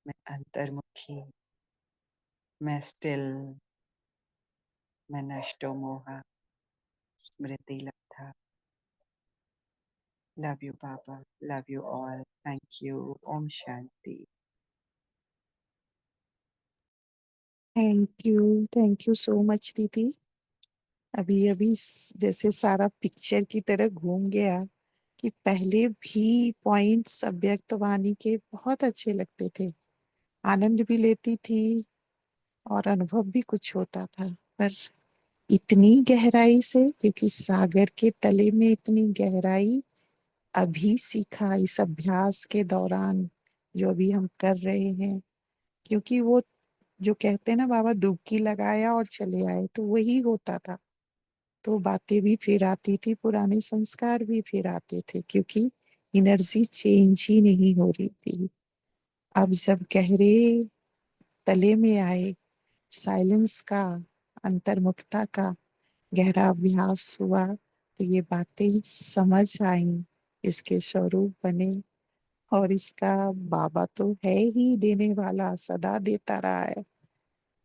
मैं अंतर्मुखी, मैं स्टिल, मैं नष्टो मोहा, स्मृति लब्धा। Love you Baba, love you all, thank you. Om Shanti. Thank you so much दीदी। अभी अभी जैसे सारा पिक्चर की तरह घूम गया कि पहले भी पॉइंट्स अव्यक्त वाणी के बहुत अच्छे लगते थे, आनंद भी लेती थी और अनुभव भी कुछ होता था। पर इतनी गहराई से, क्योंकि सागर के तले में इतनी गहराई अभी सीखा इस अभ्यास के दौरान जो अभी हम कर रहे हैं। क्योंकि वो जो कहते हैं ना बाबा, डुबकी लगाया और चले आए, तो वही होता था। तो बातें भी फिर आती थी, पुराने संस्कार भी फिर आते थे, क्योंकि एनर्जी चेंज ही नहीं हो रही थी। अब जब गहरे तले में आए, साइलेंस का, अंतर्मुखता का गहरा अभ्यास हुआ, तो ये बातें समझ आई, इसके स्वरूप बने। और इसका बाबा तो है ही देने वाला, सदा देता रहा है,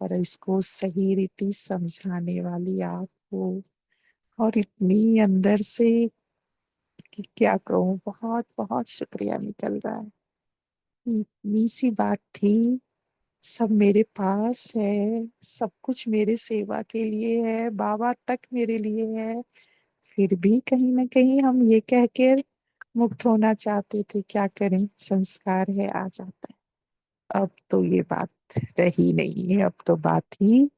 और इसको सही रीति समझाने वाली आप हो। और इतनी अंदर से कि क्या कहूँ, बहुत बहुत शुक्रिया निकल रहा है। इतनी सी बात थी, सब मेरे पास है, सब कुछ मेरे सेवा के लिए है, बाबा तक मेरे लिए है, फिर भी कहीं ना कहीं हम ये कह के मुक्त होना चाहते थे। क्या करें, संस्कार है, आ जाता है। अब तो ये बात रही नहीं है, अब तो बात ही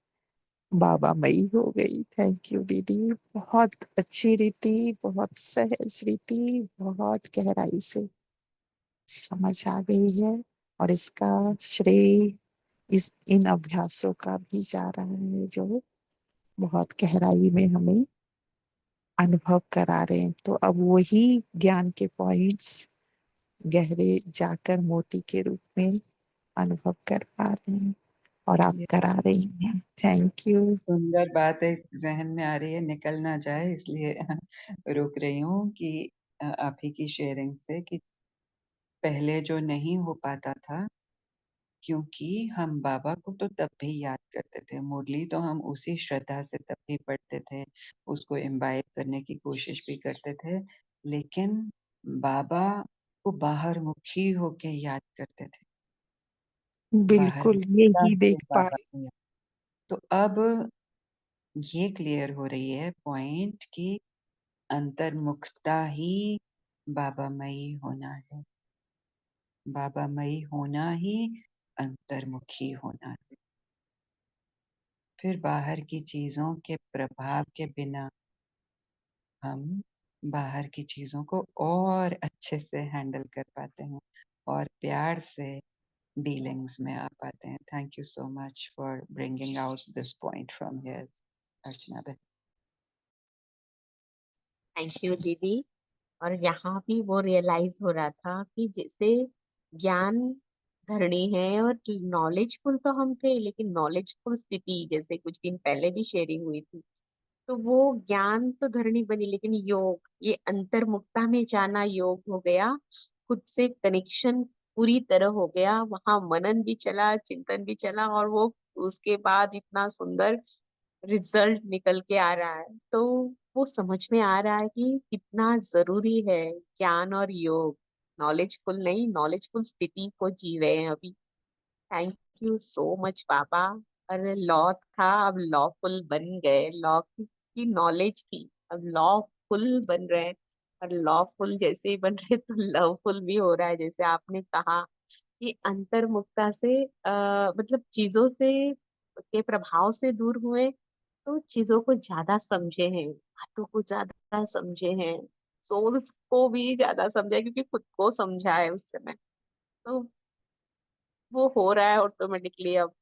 बाबा मई हो गई। थैंक यू दीदी, बहुत अच्छी रीति, बहुत सहज रीति, बहुत गहराई से समझ आ गई है। और इसका श्रेय इस इन अभ्यासों का भी जा रहा है, जो बहुत गहराई में हमें अनुभव करा रहे हैं। तो अब वही ज्ञान के पॉइंट्स गहरे जाकर मोती के रूप में अनुभव कर पा रहे हैं, और आप ये करा रही हैं। Thank you. सुंदर बात एक जहन में आ रही है, निकल ना जाए इसलिए रुक रही हूँ कि आप ही की शेयरिंग से कि पहले जो नहीं हो पाता था, क्योंकि हम बाबा को तो तब भी याद करते थे, मुरली तो हम उसी श्रद्धा से तब भी पढ़ते थे, उसको इम्बाइब करने की कोशिश भी करते थे, लेकिन बाबा को बाहर मुखी होके याद करते थे, बाहर बिल्कुल मुखता यही से देख पा बाबा को याद। तो अब ये क्लियर हो रही है पॉइंट कि अंतर्मुखता ही बाबामयी होना है, बाबामयी होना ही अंतर्मुखी होना है। फिर बाहर की चीजों के प्रभाव के बिना हम बाहर की चीजों को और अच्छे से हैंडल कर पाते हैं और प्यार से डीलिंग्स में आ पाते हैं. Thank you so much for bringing out this point from here, Archana बहन. थैंक यू दीदी। और यहाँ भी वो रियलाइज हो रहा था कि जैसे ज्ञान धरनी है और नॉलेजफुल तो हम थे, लेकिन नॉलेजफुल स्थिति जैसे कुछ दिन पहले भी शेयरिंग हुई थी, तो वो ज्ञान तो धरनी बनी, लेकिन योग, ये अंतर्मुखता में जाना योग हो गया। खुद से कनेक्शन पूरी तरह हो गया, वहां मनन भी चला, चिंतन भी चला, और वो उसके बाद इतना सुंदर रिजल्ट निकल के आ रहा है। तो वो समझ में आ रहा है कि कितना जरूरी है ज्ञान और योग। नॉलेजफुल नहीं, नॉलेजफुल स्थिति को जी रहे हैं अभी। थैंक यू सो मच बाबा। अरे लॉ था, अब लॉफुल बन गए। लॉ की नॉलेज थी, अब लॉफुल बन रहे हैं। और लॉफुल जैसे ही बन रहे तो लवफुल भी हो रहा है, जैसे आपने कहा कि अंतर्मुखता से मतलब चीजों से के प्रभाव से दूर हुए, तो चीजों को ज्यादा समझे हैं, बातों को ज्यादा समझे हैं, सोल्स को भी ज्यादा समझा है, क्योंकि खुद को समझा है उस समय। तो वो हो रहा है ऑटोमेटिकली अब,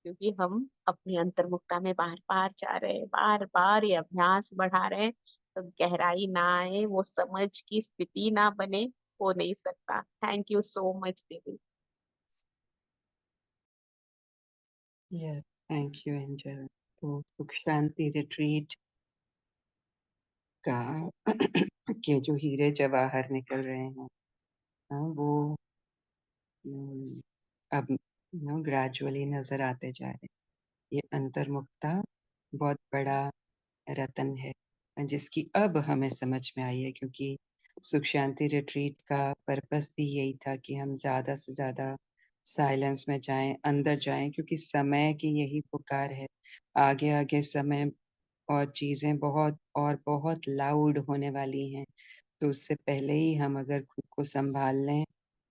क्योंकि हम अपनी अंतर्मुखता में बार बार जा रहे हैं, बार बार ये अभ्यास बढ़ा रहे हैं। तो गहराई ना आए, वो समझ की स्थिति ना बने, हो नहीं सकता। थैंक यू सो मच दीदी। Yes, thank you angel. तो सुख शांति रिट्रीट का के जो हीरे जवाहर निकल रहे हैं, वो अब ग्रेजुअली नजर आते जा रहे हैं. ये अंतर्मुखता बहुत बड़ा रतन है, जिसकी अब हमें समझ में आई है, क्योंकि सुख शांति रिट्रीट का पर्पस भी यही था कि हम ज्यादा से ज्यादा साइलेंस में जाएं, अंदर जाएं, क्योंकि समय की यही पुकार है. आगे आगे समय और चीजें बहुत और बहुत लाउड होने वाली हैं. तो उससे पहले ही हम अगर खुद को संभाल लें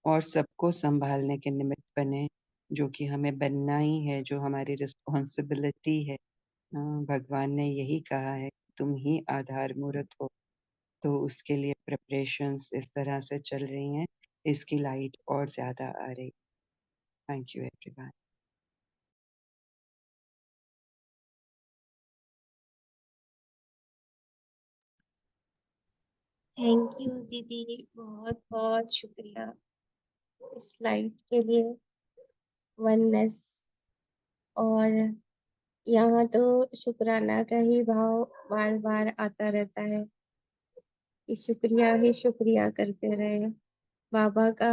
और सबको संभालने के निमित्त बने, जो कि हमें बनना ही है, जो हमारी रिस्पॉन्सिबिलिटी है. भगवान ने यही कहा है, तुम ही आधार मूर्त हो. तो उसके लिए प्रिपरेशंस इस तरह से चल रही हैं, इसकी लाइट और ज्यादा आ रही. Thank you everyone. Thank you दीदी, बहुत बहुत शुक्रिया इस लाइट के लिए, वननेस। और यहाँ तो शुक्राना का ही भाव बार बार आता रहता है कि शुक्रिया ही शुक्रिया करते रहे बाबा का,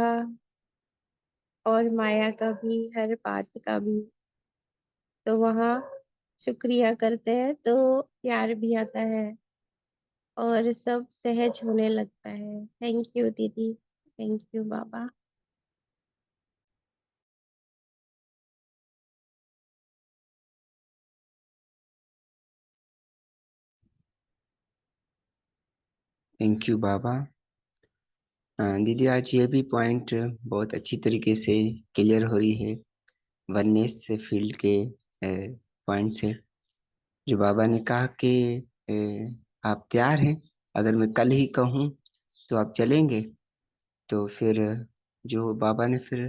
और माया का भी, हर बात का भी। तो वहाँ शुक्रिया करते हैं तो प्यार भी आता है और सब सहज होने लगता है। थैंक यू दीदी, thank you Baba. Thank you Baba. दीदी आज ये भी पॉइंट बहुत अच्छी तरीके से क्लियर हो रही है, वननेस से फील्ड के पॉइंट से, जो बाबा ने कहा कि आप तैयार हैं, अगर मैं कल ही कहूँ तो आप चलेंगे. तो फिर जो बाबा ने फिर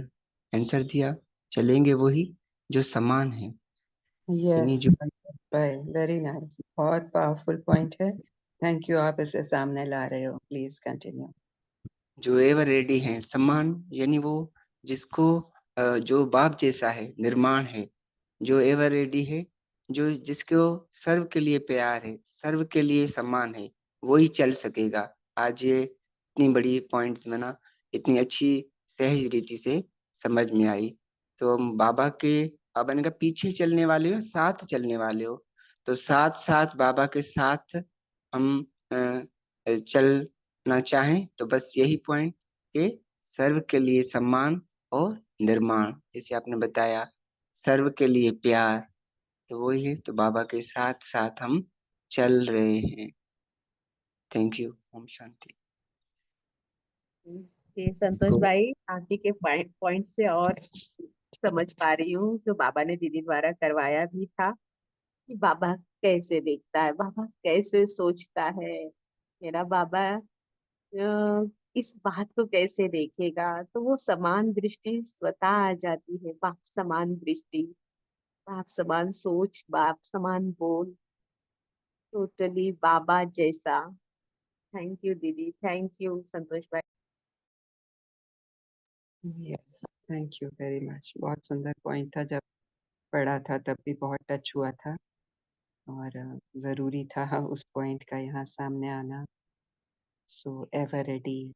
आंसर दिया, चलेंगे वही जो समान है, यानी यस, जो वेरी नाइस. बहुत पावरफुल पॉइंट है. थैंक यू, आप इसे सामने ला रहे हो. Please continue. जो एवर रेडी हैं, समान, यानी वो जिसको जो बाप जैसा है, निर्माण है, जो एवर रेडी है, जो जिसको सर्व के लिए प्यार है, सर्व के लिए सम्मान है, वही चल सकेगा. आज ये इतनी बड़ी पॉइंट्स में ना, इतनी अच्छी सहज रीति से समझ में आई. तो हम बाबा ने कहा पीछे चलने वाले हो, साथ चलने वाले हो. तो साथ साथ बाबा के साथ हम चलना चाहें तो बस यही पॉइंट के सर्व के लिए सम्मान और निर्माण, जैसे आपने बताया, सर्व के लिए प्यार, तो वही है. तो बाबा के साथ साथ हम चल रहे हैं. Thank you. ओम शांति. ये संतोष इसको भाई, आगे के पॉइंट से और समझ पा रही हूँ, जो बाबा ने दीदी द्वारा करवाया भी था। कि बाबा कैसे देखता है, बाबा कैसे सोचता है, मेरा बाबा इस बात को कैसे देखेगा। तो वो समान दृष्टि स्वतः आ जाती है, बाप समान दृष्टि, बाप समान सोच, बाप समान बोल, टोटली बाबा जैसा। थैंक यू दीदी, थैंक यू संतोष भाई। Yes, thank you very much. बहुत सुंदर पॉइंट था, जब पढ़ा था तब भी बहुत टच हुआ था, और जरूरी था उस पॉइंट का यहाँ सामने आना। सो एवर रेडी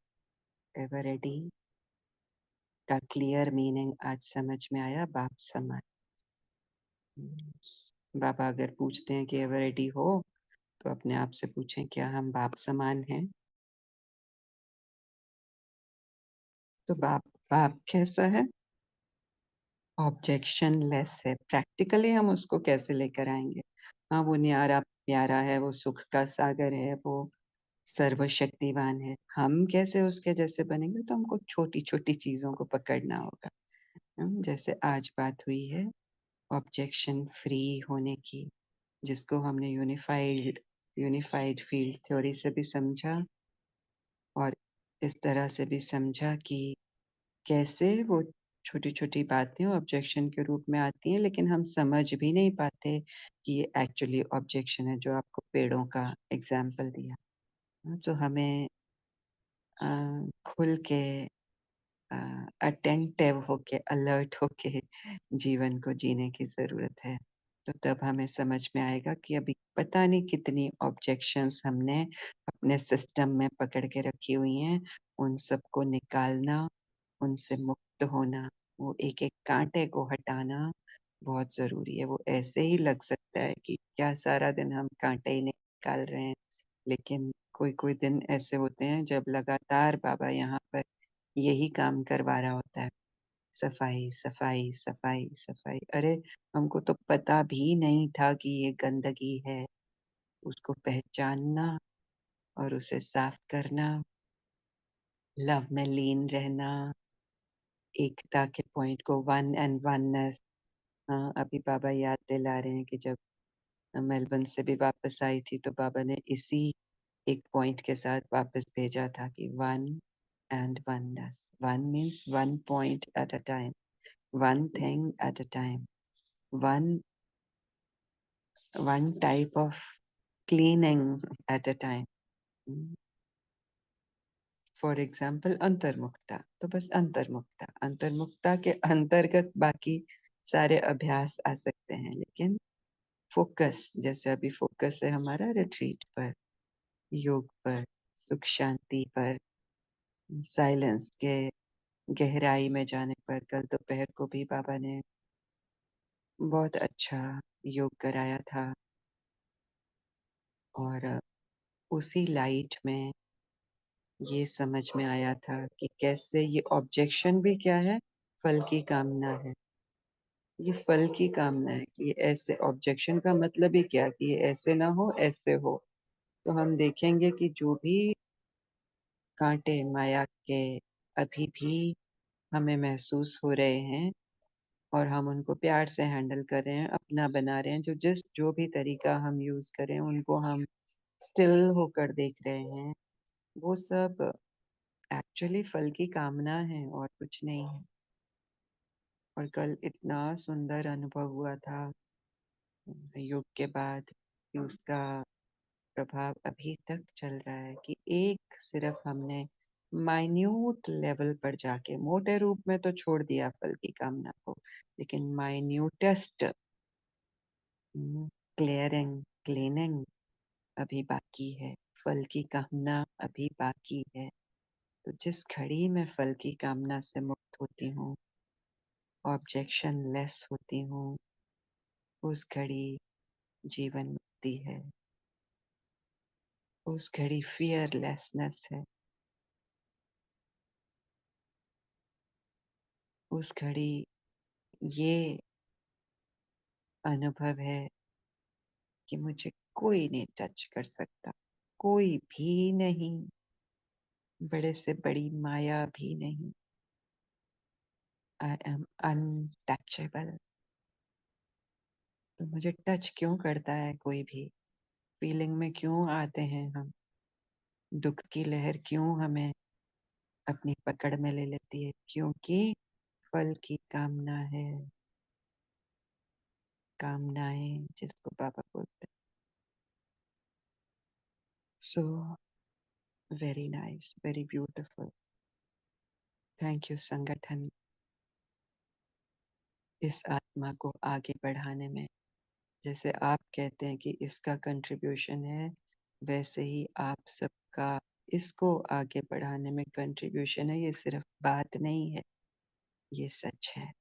का क्लियर मीनिंग आज समझ में आया, बाप समान। बाबा अगर पूछते हैं कि एवर रेडी हो, तो अपने आप से पूछें, क्या हम बाप समान हैं? तो बाप बाप कैसा है? ऑब्जेक्शन लेस है। प्रैक्टिकली हम उसको कैसे लेकर आएंगे? हाँ, वो न्यारा प्यारा है, वो सुख का सागर है, वो सर्वशक्तिवान है। हम कैसे उसके जैसे बनेंगे? तो हमको छोटी छोटी चीजों को पकड़ना होगा। जैसे आज बात हुई है ऑब्जेक्शन फ्री होने की, जिसको हमने यूनिफाइड फील्ड थ्योरी से भी समझा, और इस तरह से भी समझा कि कैसे वो छोटी छोटी बातें ऑब्जेक्शन के रूप में आती हैं, लेकिन हम समझ भी नहीं पाते कि ये एक्चुअली ऑब्जेक्शन है। जो आपको पेड़ों का एग्जाम्पल दिया, तो हमें खुल के अटेंटिव होके, अलर्ट होके जीवन को जीने की जरूरत है। तो तब हमें समझ में आएगा कि अभी पता नहीं कितनी ऑब्जेक्शंस हमने अपने सिस्टम में पकड़ के रखी हुई हैं। उन सबको निकालना, उनसे मुक्त होना, वो एक एक कांटे को हटाना बहुत जरूरी है। वो ऐसे ही लग सकता है कि क्या सारा दिन हम कांटे ही निकाल रहे हैं, लेकिन कोई कोई दिन ऐसे होते हैं जब लगातार बाबा यहाँ पर यही काम करवा रहा होता है, सफाई सफाई सफाई सफाई। अरे, हमको तो पता भी नहीं था कि ये गंदगी है। उसको पहचानना और उसे साफ करना, लव में लीन रहना, एकता के पॉइंट को, वन एंड वननेस। हाँ, अभी बाबा याद दिला रहे हैं कि जब मेलबर्न से भी वापस आई थी, तो बाबा ने इसी एक पॉइंट के साथ वापस भेजा था कि one and oneness. One means one point at a time, one thing at a time, one one type of cleaning at a time. For example अंतर्मुखता, तो बस अंतर्मुखता, अंतर्मुखता के अंतर्गत बाकी सारे अभ्यास आ सकते हैं, लेकिन फोकस, जैसे अभी फोकस है हमारा रिट्रीट पर, योग पर, सुख शांति पर, साइलेंस के गहराई में जाने पर। कल दोपहर को भी बाबा ने बहुत अच्छा योग कराया था, और उसी लाइट में ये समझ में आया था कि कैसे ये ऑब्जेक्शन भी क्या है, फल की कामना है। ये फल की कामना है कि ये ऐसे, ऑब्जेक्शन का मतलब ही क्या कि ये ऐसे ना हो, ऐसे हो। तो हम देखेंगे कि जो भी कांटे माया के अभी भी हमें महसूस हो रहे हैं, और हम उनको प्यार से हैंडल कर रहे हैं, अपना बना रहे हैं, जो भी तरीका हम यूज करें, उनको हम स्टिल होकर देख रहे हैं, वो सब एक्चुअली फल की कामना है और कुछ नहीं है। और कल इतना सुंदर अनुभव हुआ था योग के बाद, कि उसका प्रभाव अभी तक चल रहा है, कि एक सिर्फ हमने माइन्यूट लेवल पर जाके, मोटे रूप में तो छोड़ दिया फल की कामना को, लेकिन माइन्यूटेस्ट क्लीनिंग अभी बाकी है, फल की कामना अभी बाकी है। तो जिस घड़ी में फल की कामना से मुक्त होती हूँ, ऑब्जेक्शन लेस होती हूँ, उस घड़ी जीवन मुक्ति है, उस घड़ी फियरलेसनेस है, उस घड़ी ये अनुभव है कि मुझे कोई नहीं टच कर सकता, कोई भी नहीं, बड़े से बड़ी माया भी नहीं। I am untouchable. तो मुझे टच क्यों करता है कोई भी? फीलिंग में क्यों आते हैं हम? दुख की लहर क्यों हमें अपनी पकड़ में ले लेती है? क्योंकि फल की कामना है, कामनाएं जिसको बाबा बोलते हैं। So very nice, very beautiful. Thank you संगठन, इस आत्मा को आगे बढ़ाने में। जैसे आप कहते हैं कि इसका कंट्रीब्यूशन है, वैसे ही आप सबका इसको आगे बढ़ाने में कंट्रीब्यूशन है। ये सिर्फ बात नहीं है, ये सच है।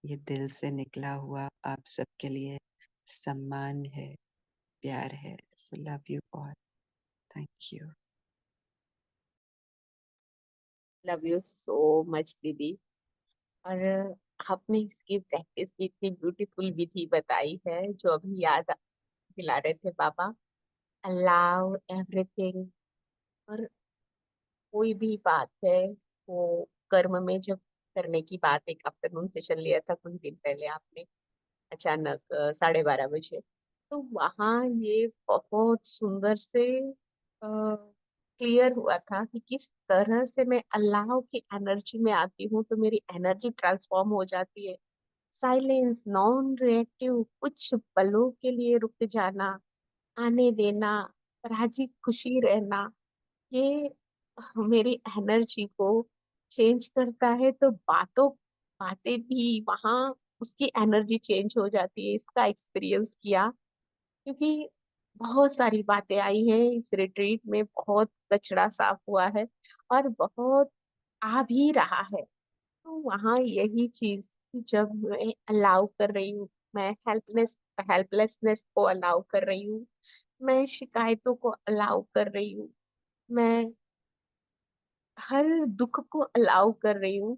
ये दिल से निकला हुआ आप सबके लिए सम्मान है, प्यार है। So love you all, thank you. Love you so much दीदी। और आपने इसकी प्रैक्टिस की इतनी ब्यूटीफुल विधि बताई है जो अभी याद दिला रहे थे बाबा। Allow everything. और कोई भी बात है वो कर्म में जब करने की बात, एक आफ्टरनून सेशन लिया था कुछ दिन पहले आपने अचानक 12:30 बजे, तो वहाँ ये बहुत सुंदर से क्लियर हुआ था कि किस तरह से मैं अल्लाह की एनर्जी में आती हूँ तो मेरी एनर्जी ट्रांसफॉर्म हो जाती है। साइलेंस, नॉन रिएक्टिव, कुछ पलों के लिए रुक जाना, आने देना, राजी खुशी रहना, ये मेरी एनर्जी को चेंज करता है। तो बातें भी वहाँ उसकी एनर्जी चेंज हो जाती है। इसका एक्सपीरियंस किया क्योंकि बहुत सारी बातें आई हैं इस रिट्रीट में, बहुत कचरा साफ हुआ है और बहुत आ भी रहा है। तो वहाँ यही चीज कि जब मैं अलाउ कर रही हूँ, मैं हेल्पलेसनेस को अलाउ कर रही हूँ, मैं शिकायतों को अलाउ कर रही हूँ, मैं हर दुख को अलाउ कर रही हूँ,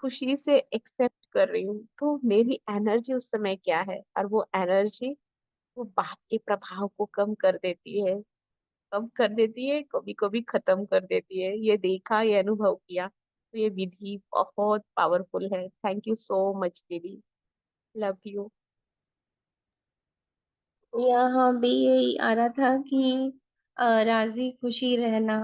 खुशी से एक्सेप्ट कर रही हूँ, तो मेरी एनर्जी उस समय क्या है? और वो एनर्जी वो बात के प्रभाव को कम कर देती है, कम कर देती है, कभी कभी खत्म कर देती है। ये देखा, ये अनुभव किया, तो ये विधि बहुत पावरफुल है। थैंक यू सो मच दीदी। Love you. यहाँ भी यही आ रहा था कि राजी खुशी रहना,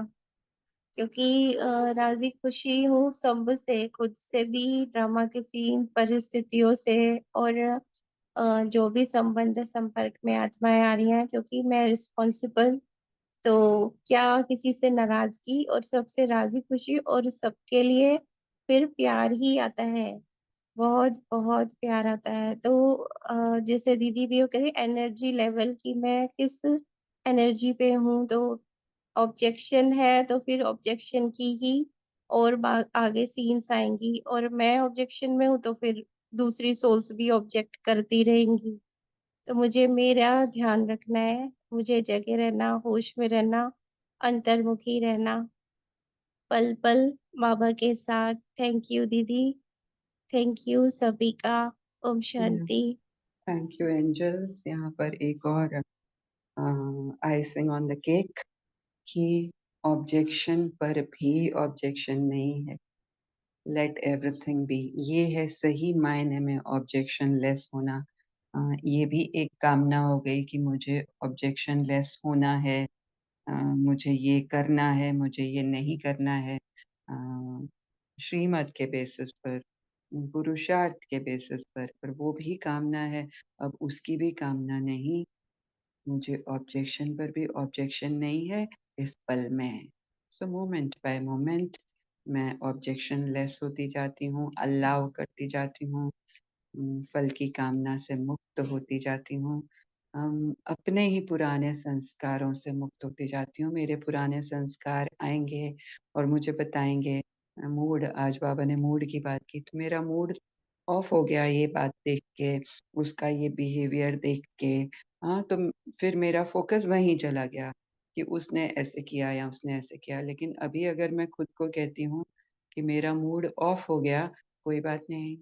क्योंकि राजी खुशी हूँ सब से, खुद से भी, ड्रामा के सीन, परिस्थितियों से, और जो भी संबंध संपर्क में आत्माएं आ रही हैं, क्योंकि मैं रिस्पॉन्सिबल, तो क्या किसी से नाराजगी, और सबसे राजी खुशी, और सबके लिए फिर प्यार ही आता है, बहुत बहुत प्यार आता है। तो जैसे दीदी भी वो कह रही एनर्जी लेवल की, मैं किस एनर्जी पे हूँ, तो ऑब्जेक्शन है तो फिर ऑब्जेक्शन की ही और आगे सीन्स आएंगी, और मैं ऑब्जेक्शन में हूँ तो फिर दूसरी सोल्स भी ऑब्जेक्ट करती रहेंगी। तो मुझे मेरा ध्यान रखना है, मुझे जगे रहना, होश में रहना, अंतर्मुखी रहना, पल पल बाबा के साथ। थैंक यू दीदी, थैंक यू सभी का। ओम शांति। Thank you angels. यहाँ पर एक और आइसिंग ऑन द केक कि ऑब्जेक्शन पर भी ऑब्जेक्शन नहीं है। लेट एवरीथिंग बी, ये है सही मायने में ऑब्जेक्शन लेस होना। ये भी एक कामना हो गई कि मुझे ऑब्जेक्शन लेस होना है, मुझे ये करना है, मुझे ये नहीं करना है। श्रीमत के बेसिस पर, पुरुषार्थ के बेसिस पर वो भी कामना है। अब उसकी भी कामना नहीं, मुझे ऑब्जेक्शन पर भी ऑब्जेक्शन नहीं है इस पल में। सो मोमेंट बाय मोमेंट मैं ऑब्जेक्शन लेस होती जाती हूँ, अलाउ करती जाती हूँ, फल की कामना से मुक्त होती जाती हूँ। अपने ही पुराने संस्कारों से मुक्त होती जाती हूँ। मेरे पुराने संस्कार आएंगे और मुझे बताएंगे मूड, आज बाबा ने मूड की बात की तो मेरा मूड ऑफ हो गया ये बात देख के, उसका ये बिहेवियर देख के। हाँ, तो फिर मेरा फोकस वहीं चला गया कि उसने ऐसे किया या उसने ऐसे किया। लेकिन अभी अगर मैं खुद को कहती हूँ कि मेरा मूड ऑफ हो गया, कोई बात नहीं,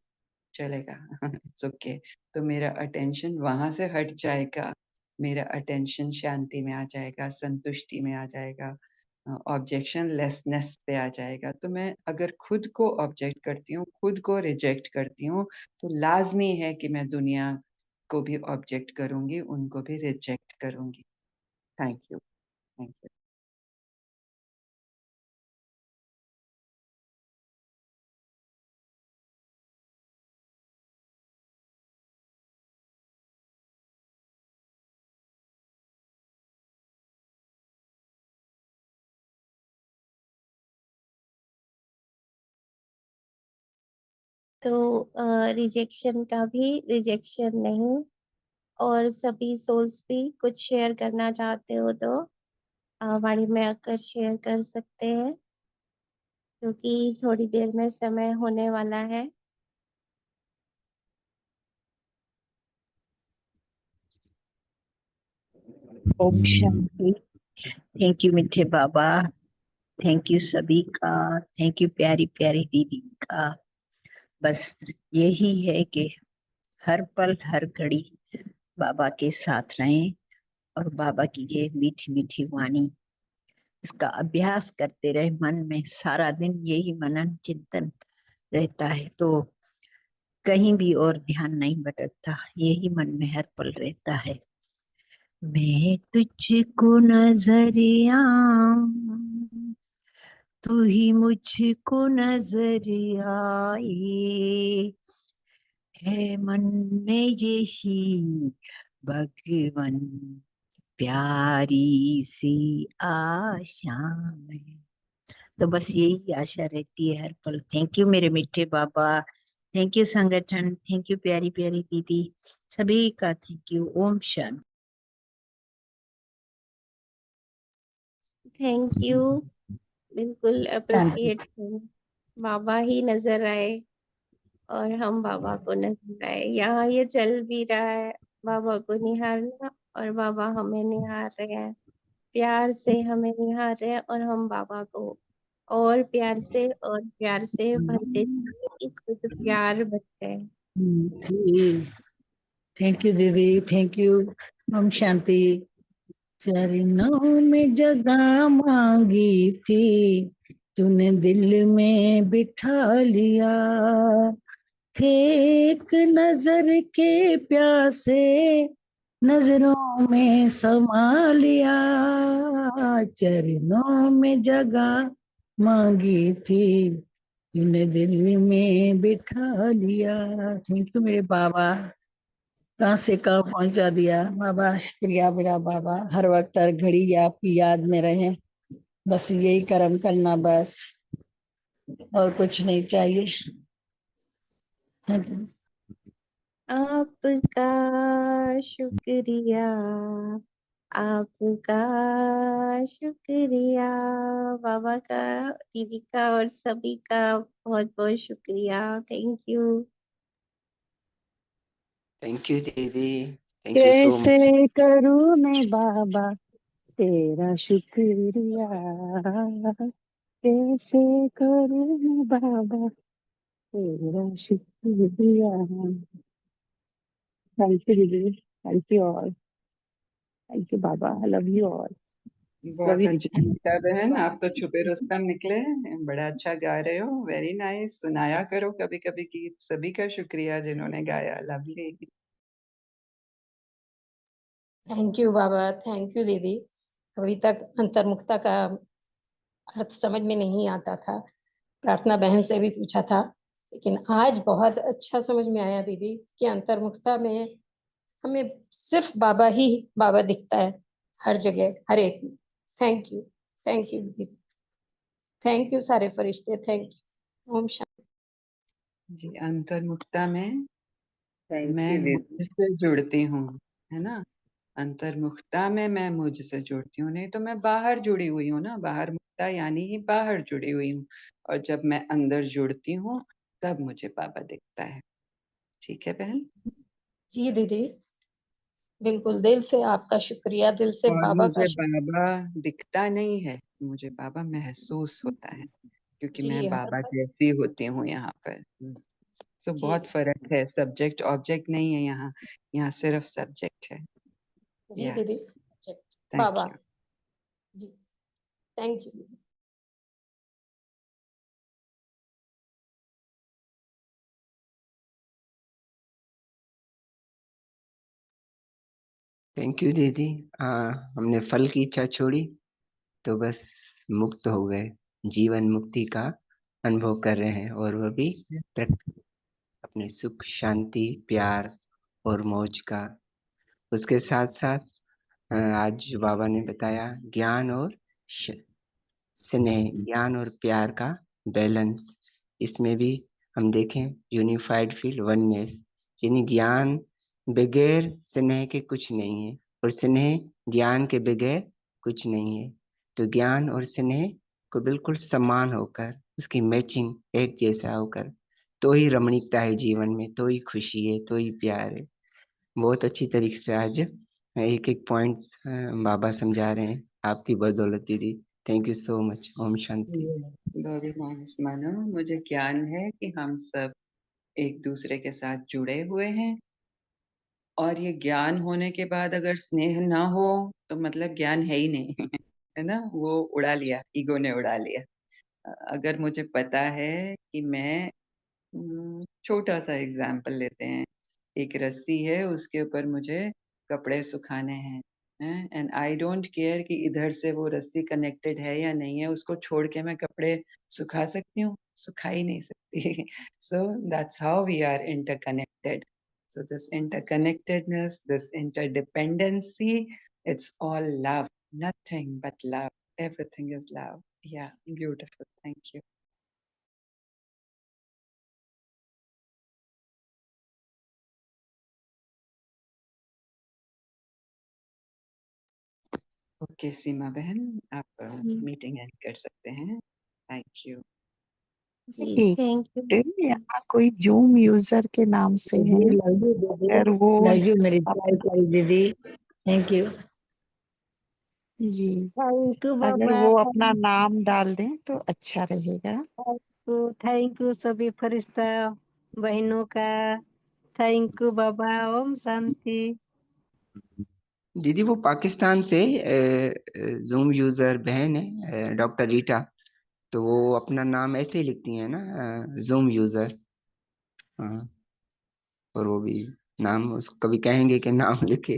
चलेगा, इट्स ओके, तो मेरा अटेंशन वहां से हट जाएगा, मेरा अटेंशन शांति में आ जाएगा, संतुष्टि में आ जाएगा, ऑब्जेक्शन लेसनेस पे आ जाएगा। तो मैं अगर खुद को ऑब्जेक्ट करती हूँ, खुद को रिजेक्ट करती हूँ, तो लाजमी है कि मैं दुनिया को भी ऑब्जेक्ट करूंगी, उनको भी रिजेक्ट करूंगी। Thank you, thank you. तो रिजेक्शन का भी रिजेक्शन नहीं। और सभी सोल्स भी कुछ शेयर करना चाहते हो तो वाणी में आकर शेयर कर सकते हैं, क्योंकि थोड़ी देर में समय होने वाला है। ओम शांति। थैंक यू मीठे बाबा, थैंक यू सभी का, थैंक यू प्यारी प्यारी दीदी का। बस यही है कि हर पल हर घड़ी बाबा के साथ रहें और बाबा की ये मीठी मीठी वाणी, इसका अभ्यास करते रहे। मन में सारा दिन यही मनन चिंतन रहता है तो कहीं भी और ध्यान नहीं भटकता, यही मन में हर पल रहता है। मैं तुझको नजर आऊं, तू ही मुझको नजर आए, है मन में यही भगवन प्यारी सी आशा में। तो बस यही आशा रहती है हर पल। थैंक यू मेरे मीठे बाबा, थैंक यू संगठन, थैंक यू प्यारी प्यारी दीदी, सभी का thank you. Om Shanti. Thank you, बिल्कुल अप्रिशिएट करें। बाबा ही नजर आए और हम बाबा को नजर आए। यहाँ ये चल भी रहा है, बाबा को निहारना, और बाबा हमें निहार रहे हैं, प्यार से हमें निहार रहे हैं, और हम बाबा को और प्यार से भरते जाए कि खुद प्यार बन गए। थैंक यू दीदी, थैंक यू। ओम शांति। चरणों में जगह मांगी थी, तूने दिल में बिठा लिया, थे एक नजर के प्यासे, नजरों में समा लिया, चरणों में जगह मांगी थी, तूने दिल में बिठा लिया। थैंक यू मेरे बाबा, कहाँ से कहाँ पहुंचा दिया। बाबा शुक्रिया मेरा बाबा, हर वक्त हर घड़ी आपकी याद में रहे, बस यही कर्म करना, बस और कुछ नहीं चाहिए। Thank you. आपका शुक्रिया, आपका शुक्रिया, बाबा का, दीदी का और सभी का बहुत बहुत शुक्रिया। Thank you. थैंक यू दीदी, थैंक यू सो मच। कैसे करूँ मैं बाबा तेरा शुक्रिया, कैसे करूँ मैं बाबा तेरा शुक्रिया। थैंक यू दीदी, thank you all, thank you Baba, I love you all. बहुत रवि दीदी। अच्छा मीठा बहन, आप तो छुपे रुस्तम निकले, बड़ा अच्छा गा रहे हो, वेरी नाइस। सुनाया करो कभी कभी गीत। सभी का शुक्रिया जिन्होंने गाया, lovely. Thank you Baba, thank you दीदी। अभी तक अंतर्मुखता का अर्थ समझ में नहीं आता था, प्रार्थना बहन से भी पूछा था, लेकिन आज बहुत अच्छा समझ में आया दीदी कि अंतर्मुखता में हमें सिर्फ बाबा ही बाबा दिखता है, हर जगह हर एक में। थैंक यू दीदी, थैंक यू सारे फरिश्ते, थैंक यू। ओम शांति। जी, अंतर्मुखता में थैंक मैं यू दीदी। मुझसे जुड़ती हूँ, है ना। अंतर्मुखता में मैं मुझसे जुड़ती हूँ, नहीं तो मैं बाहर जुड़ी हुई हूँ ना। बाहर मुक्ता यानी ही बाहर जुड़ी हुई हूँ, और जब मैं अंदर जुड़ती हूँ तब मुझे बाबा दिखता है। ठीक है बहन। जी दीदी, बिल्कुल दिल से आपका शुक्रिया, दिल से और बाबा का मुझे बाबा दिखता नहीं है, मुझे बाबा महसूस होता है, क्योंकि जी मैं हर बाबा बार। जैसी होती हूँ यहाँ पर। सो जी बहुत फर्क है, सब्जेक्ट ऑब्जेक्ट नहीं है यहाँ, यहाँ सिर्फ सब्जेक्ट है। जी या दीदी, थैंक बाबा यू। जी, थैंक यू। थैंक यू दीदी। हमने फल की इच्छा छोड़ी तो बस मुक्त हो गए, जीवन मुक्ति का अनुभव कर रहे हैं, और वह भी अपने सुख, शांति, प्यार और मौज का। उसके साथ साथ आज जो बाबा ने बताया, ज्ञान और स्नेह, ज्ञान और प्यार का बैलेंस, इसमें भी हम देखें यूनिफाइड फील वननेस, यानी ज्ञान बगैर स्नेह के कुछ नहीं है, और स्नेह ज्ञान के बगैर कुछ नहीं है। तो ज्ञान और स्नेह को बिल्कुल समान होकर, उसकी मैचिंग एक जैसा होकर, तो ही रमणीकता है जीवन में, तो ही खुशी है, तो ही प्यार है। बहुत अच्छी तरीके से आज एक एक पॉइंट्स बाबा समझा रहे हैं, आपकी बदौलत दीदी। Thank you so much. Om Shanti. गौरी मानस मानो, मुझे ज्ञान है कि हम सब एक दूसरे के साथ जुड़े हुए हैं, और ये ज्ञान होने के बाद अगर स्नेह ना हो तो मतलब ज्ञान है ही नहीं है ना, वो उड़ा लिया, ईगो ने उड़ा लिया। अगर मुझे पता है कि मैं छोटा सा एग्जाम्पल लेते हैं, एक रस्सी है, उसके ऊपर मुझे कपड़े सुखाने हैं, एंड आई डोंट केयर कि इधर से वो रस्सी कनेक्टेड है या नहीं है, उसको छोड़ के मैं कपड़े सुखा सकती हूँ? सुखा ही नहीं सकती। So that's how we are interconnected. So this interconnectedness, this interdependency, it's all love, nothing but love. Everything is love. Yeah, beautiful. Thank you. Okay Seema बहन, आप जी मीटिंग एंड कर सकते हैं। Thank you. जी ठीक थैंक यू। है, यहाँ कोई जूम यूजर के नाम से है, दीदी लव यू, दीदी अगर वो लव यू मेरी प्यारी प्यारी दीदी। Thank you. जी, थैंक यू अगर बाबा। वो अपना नाम डाल दें तो अच्छा रहेगा। थैंक यू सभी फरिश्ता बहनों का। थैंक यू बाबा। ओम शांति। दीदी वो पाकिस्तान से जूम यूजर बहन है, डॉक्टर रीटा, तो वो अपना नाम ऐसे ही लिखती है ना, जूम यूजर। हाँ, और वो भी नाम उसको कभी कहेंगे कि नाम लिखे।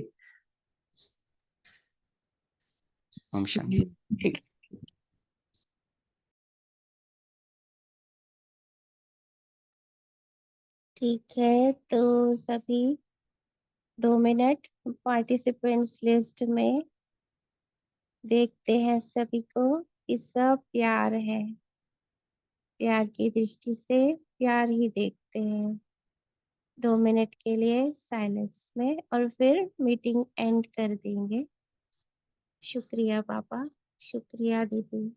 ओम शांति। जी ठीक। ठीक है, तो सभी 2 मिनट पार्टिसिपेंट्स लिस्ट में देखते हैं सभी को कि सब प्यार है, प्यार की दृष्टि से प्यार ही देखते हैं। 2 मिनट के लिए साइलेंस में, और फिर मीटिंग एंड कर देंगे। शुक्रिया बाबा, शुक्रिया दीदी।